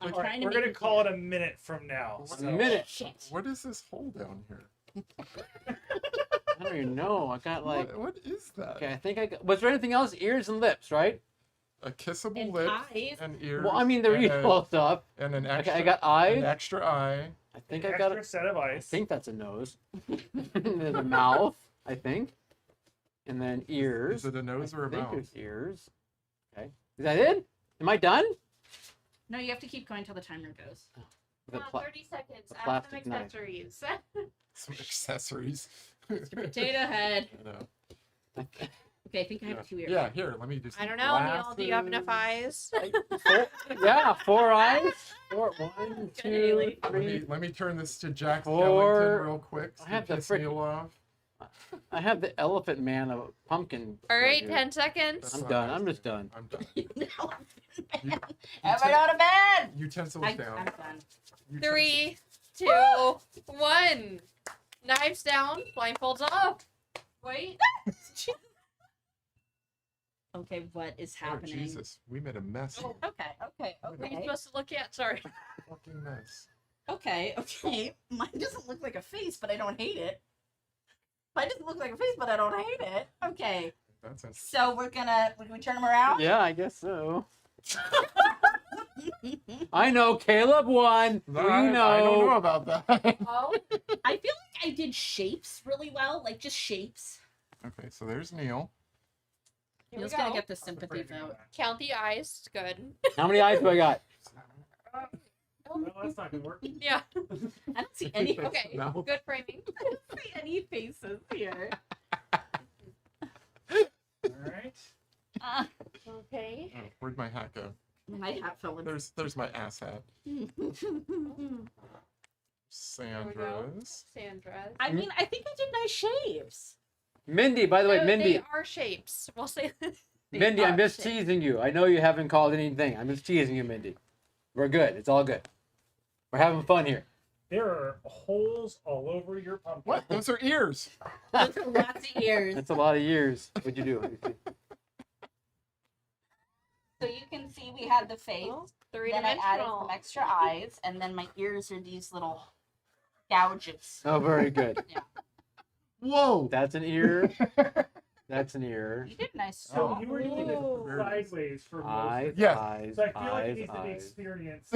I'm
All right,
trying to
we're
make
gonna
it
call it
clear.
a minute from now.
A
a
So.
minute.
Shit.
What is this hole down here?
I don't even know. I got like.
What is that?
Okay, I think I got. Was there anything else? Ears and lips, right?
A kissable
And
lip
eyes.
and ears.
Well, I mean the
and
usual stuff.
and an
Okay,
extra.
I got
an
eyes.
extra eye.
I think
An
I got.
extra set of
I
eyes.
think that's a nose. There's a mouth. I think. And then ears.
Is it a nose or a
I think
mouth?
there's ears. Okay. Is that it? Am I done?
No, you have to keep going till the timer goes.
The pla-
30 seconds.
the
Add some
plastic knife.
accessories.
Some accessories.
Potato head.
I know.
Okay, I think I have two ears.
Yeah, here, let me just.
I don't know, Neil. Do you have enough eyes?
Yeah, 4 eyes. 1, 2,
Haley.
Let me,
3.
let me turn this to Jack
Four.
Skellington real quick.
I have
to
the
piss
frick-
Neil off.
I have the elephant man of pumpkin.
All right,
here.
10 seconds.
That's
I'm
not
done.
nice,
I'm just
dude.
done.
I'm done.
Everyone
Utensil-
go to bed.
Utensils
I'm
down.
done.
Utensils-
3, 2, 1. Knives down. Blindfolds off. Wait.
Okay, what is
Oh,
happening?
Jesus, we made a mess.
Oh.
Okay, okay,
What are you
okay.
supposed to look at? Sorry.
Fucking mess.
Okay, okay. Mine doesn't look like a face, but I don't hate it. Mine doesn't look like a face, but I don't hate it. Okay.
That's a
So we're gonna we turn them around?
Yeah, I guess so. I know. Caleb won. Who you know?
I don't know about that.
Oh.
I feel like I did shapes really well, like just shapes.
Okay, so there's Neil.
Here we
Neil's gonna
go.
get the
How's the
sympathy
briefing on
vote.
that?
Count the eyes. Good.
How many eyes do I got?
No, that's not gonna work.
Yeah.
I don't see any
Okay.
No.
Good framing.
see any faces here.
All right.
Okay.
Oh, where'd my hat go?
My hat fell in.
There's my ass hat. Sandra's.
Sandra.
I mean, I think I did nice shaves.
Mindy, by the way,
No,
Mindy.
They are shapes. We'll say
Mindy, I'm
are
just
shapes.
teasing you. I know you haven't called anything. I'm just teasing you, Mindy. We're good. It's all good. We're having fun here.
There are holes all over your pumpkin.
What? Those are ears.
Those are lots of ears.
That's a lot of years. What'd you do? Let me see.
So you can see we had the face.
Three
Then I added
dimensional.
some extra eyes, and then my ears are these little gouges.
Oh, very good.
Whoa.
That's an ear. That's an ear.
You did a nice
So
job.
you were using it
Ooh.
sideways for most
Eyes,
of it.
Yes.
eyes,
So I feel like it
eyes,
needs to be
eyes.
experienced.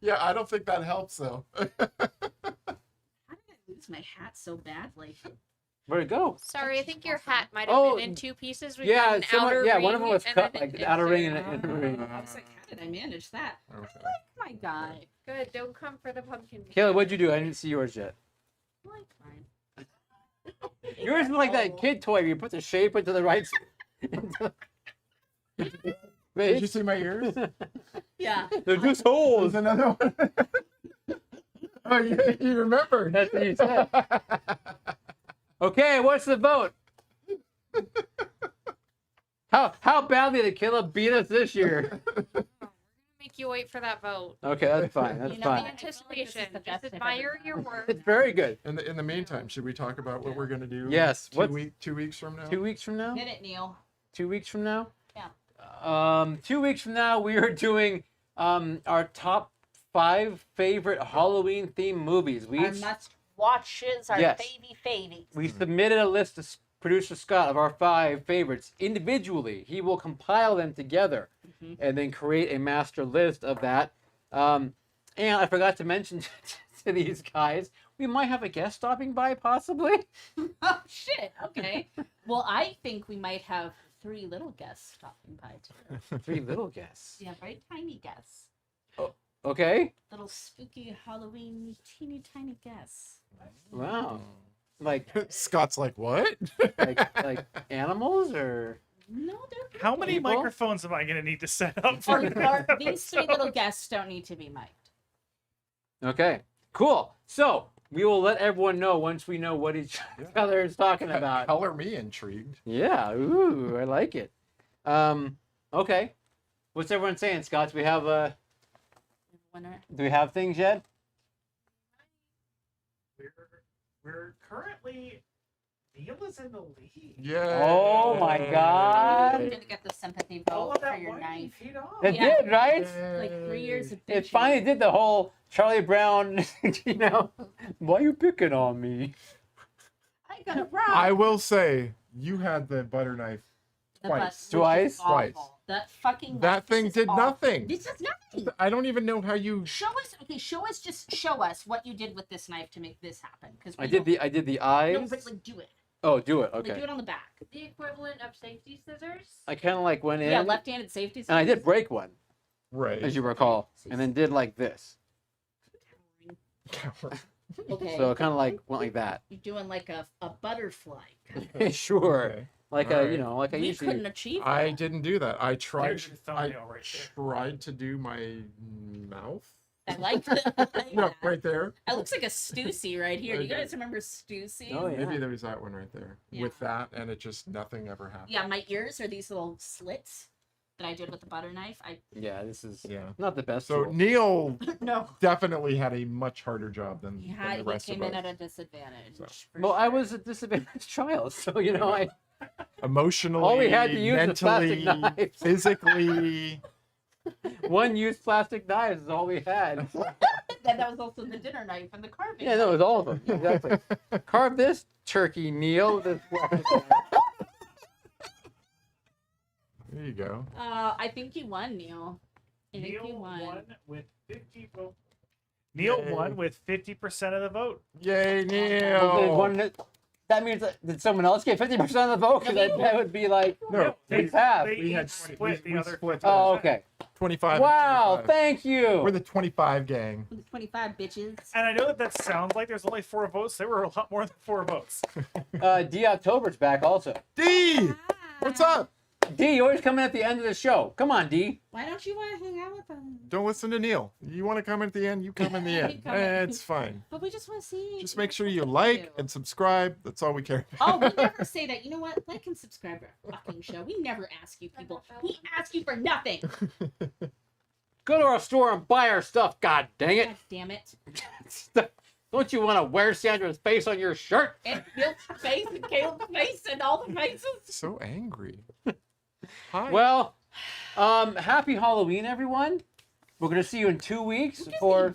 Yeah, I don't think that helps though.
How did I lose my hat so badly?
Where'd it go?
Sorry, I think your hat might have
Oh,
been in 2 pieces. We
Yeah,
got an outer
yeah, one of them
ring
was
and
cut,
then
like
an
the outer ring and
insert.
an inner ring.
I was like, how did I manage that?
Okay.
My guy.
Good, don't come for the pumpkin.
Kayla, what'd you do? I didn't see yours yet.
I like mine.
Yours is like that kid toy where you put the shape into the right.
Did you see my ears?
Yeah.
They're just
There's
holes.
another one. Oh, you remember?
That's what you said. Okay, what's the vote? How badly did Kayla beat us this year?
Make you wait for that vote.
Okay, that's fine. That's
You know
fine.
what?
Anticipation.
the
Just
best I've
admire
ever
your
done.
work.
It's very good.
In the meantime, should we talk about what we're gonna do?
Yes.
2 weeks from now.
2 weeks from now?
Hit it, Neil.
2 weeks from now?
Yeah.
2 weeks from now, we are doing our top 5 favorite Halloween themed movies.
Our must watches, our
Yes.
favies.
We submitted a list to producer Scott of our 5 favorites individually. He will compile them together
Mhm.
and then create a master list of that. And I forgot to mention to these guys, we might have a guest stopping by possibly.
Oh shit. Okay. Well, I think we might have 3 little guests stopping by too.
3 little guests.
Yeah, very tiny guests.
Okay.
Little spooky Halloween teeny tiny guests.
Wow. Like
Scott's like, what?
like animals or
No, they're
How many
People?
microphones am I gonna need to set up
Oh,
for
these 3 little guests don't need to be mic'd.
Okay, cool. So we will let everyone know once we know what each other is talking about.
Color me intrigued.
Yeah, ooh, I like it. Okay. What's everyone saying, Scott? Do we have
Winner.
do we have things yet?
We're currently Neil is in the lead.
Yeah.
Oh my God.
I'm gonna get the sympathy
All
vote
of
for
that
your
whining
knife.
paid off.
It
Yeah.
did, right?
Like 3 years of
It
bitching.
finally did the whole Charlie Brown, you know, why you picking on me?
I got it wrong.
I will say you had the butter knife
The
twice.
bus, which is
Twice?
awful.
Twice.
That fucking
That
knife,
thing
this is
did
awful.
nothing.
This is nothing.
I don't even know how you.
Show us, okay. Show us what you did with this knife to make this happen. Because
I did the eyes.
No, but like do it.
Oh, do it.
Like do
Okay.
it on the back.
The equivalent of safety scissors.
I kind of like went in.
Yeah, left-handed safety.
and I did break one,
Right.
as you recall, and then did like this.
Okay.
So it kind of like went like that.
You're doing like a butterfly.
Sure.
Okay.
Like
All
a,
right.
you know, like I
We
usually.
couldn't achieve that.
I didn't do that. I tried.
There's your thumbnail right there.
Tried to do my mouth.
I like that.
No, right there.
It looks like a Stussy right here. Do you guys remember Stussy?
Oh, yeah.
Maybe there was that one right there.
Yeah.
With that, and it just nothing ever happened.
Yeah, my ears are these little slits that I did with the butter knife.
Yeah, this is
Yeah.
not the best.
So
tool.
Neil
No.
definitely had a much harder job than,
He
than the rest
came
of
in
us.
at a disadvantage.
So.
for
Well, I
sure.
was a disadvantaged child, so you know, I
Emotionally,
all we had to use was plastic
mentally,
knives.
physically.
One used plastic knives is all we had.
Then that was also the dinner knife and the carving.
Yeah, no, it was all of them. Exactly. Carve this turkey, Neil. This
There you go.
I think you won, Neil. I think
Neil
you won.
with 50 votes. Neil
Yay.
won with 50% of the vote.
Yay,
Well, did
Neil!
one- that means did someone else get 50% of the vote? 'Cause that would be like,
No,
it's half.
They
we had
each
20
split
we
the other.
split
50%.
Oh, okay.
25.
Wow,
and 25.
thank you.
We're the 25 gang.
25 bitches.
And I know that sounds like there's only 4 votes. There were a lot more than 4 votes.
D October's back also.
D! What's up?
D, you always come in at the end of the show. Come on, D.
Why don't you want to hang out with them?
Don't listen to Neil. You want to come at the end? You come in the end.
Come in.
It's fine.
But we just want to see.
Just make sure you
what
like
do.
and subscribe. That's all we care
Oh,
about.
we never say that. You know what? Like and subscribe to our fucking show. We never ask you people. We ask you for nothing.
Go to our store and buy our stuff. God dang it.
God damn it.
Don't you want to wear Sandra's face on your shirt?
And Bill's face and Caleb's face and all the faces.
So angry. Hi.
Well, happy Halloween, everyone. We're going to see you in 2 weeks for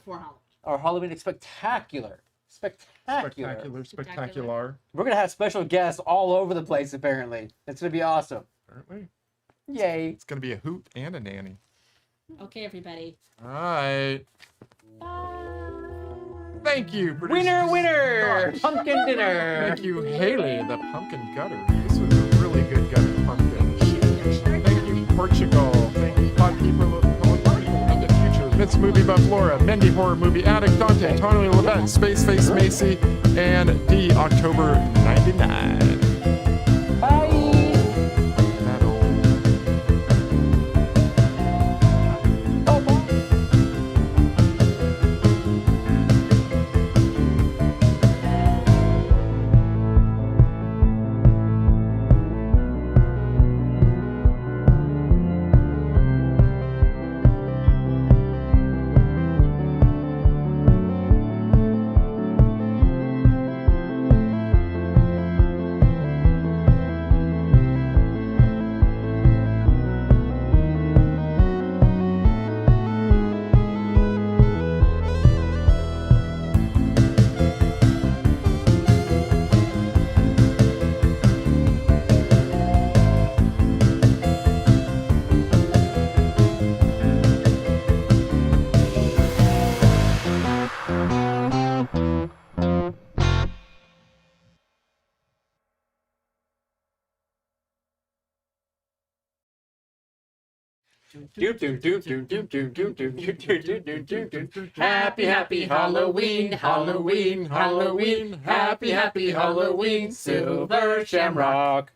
our Halloween spectacular. Spectacular.
Spectacular.
We're going to have special guests all over the place, apparently. It's going to be awesome.
Apparently.
Yay.
It's going to be a hoot and a nanny.
Okay, everybody.
All right. Thank you, producer
Winner!
Scott.
Pumpkin dinner!
Thank you, Haley, the pumpkin gutter. This was a really good gutted pumpkin. Thank you, Portugal. Thank you, Podkeeper Party of the Future, Miss Movie Buff Laura, Mendy Horror Movie Addict, Dante, Tony Levent, Space Face Macy, and D October 99.
Bye!
That old.
Oh, bye. Happy, happy Halloween, Halloween, Halloween. Happy, happy Halloween, Silver Shamrock.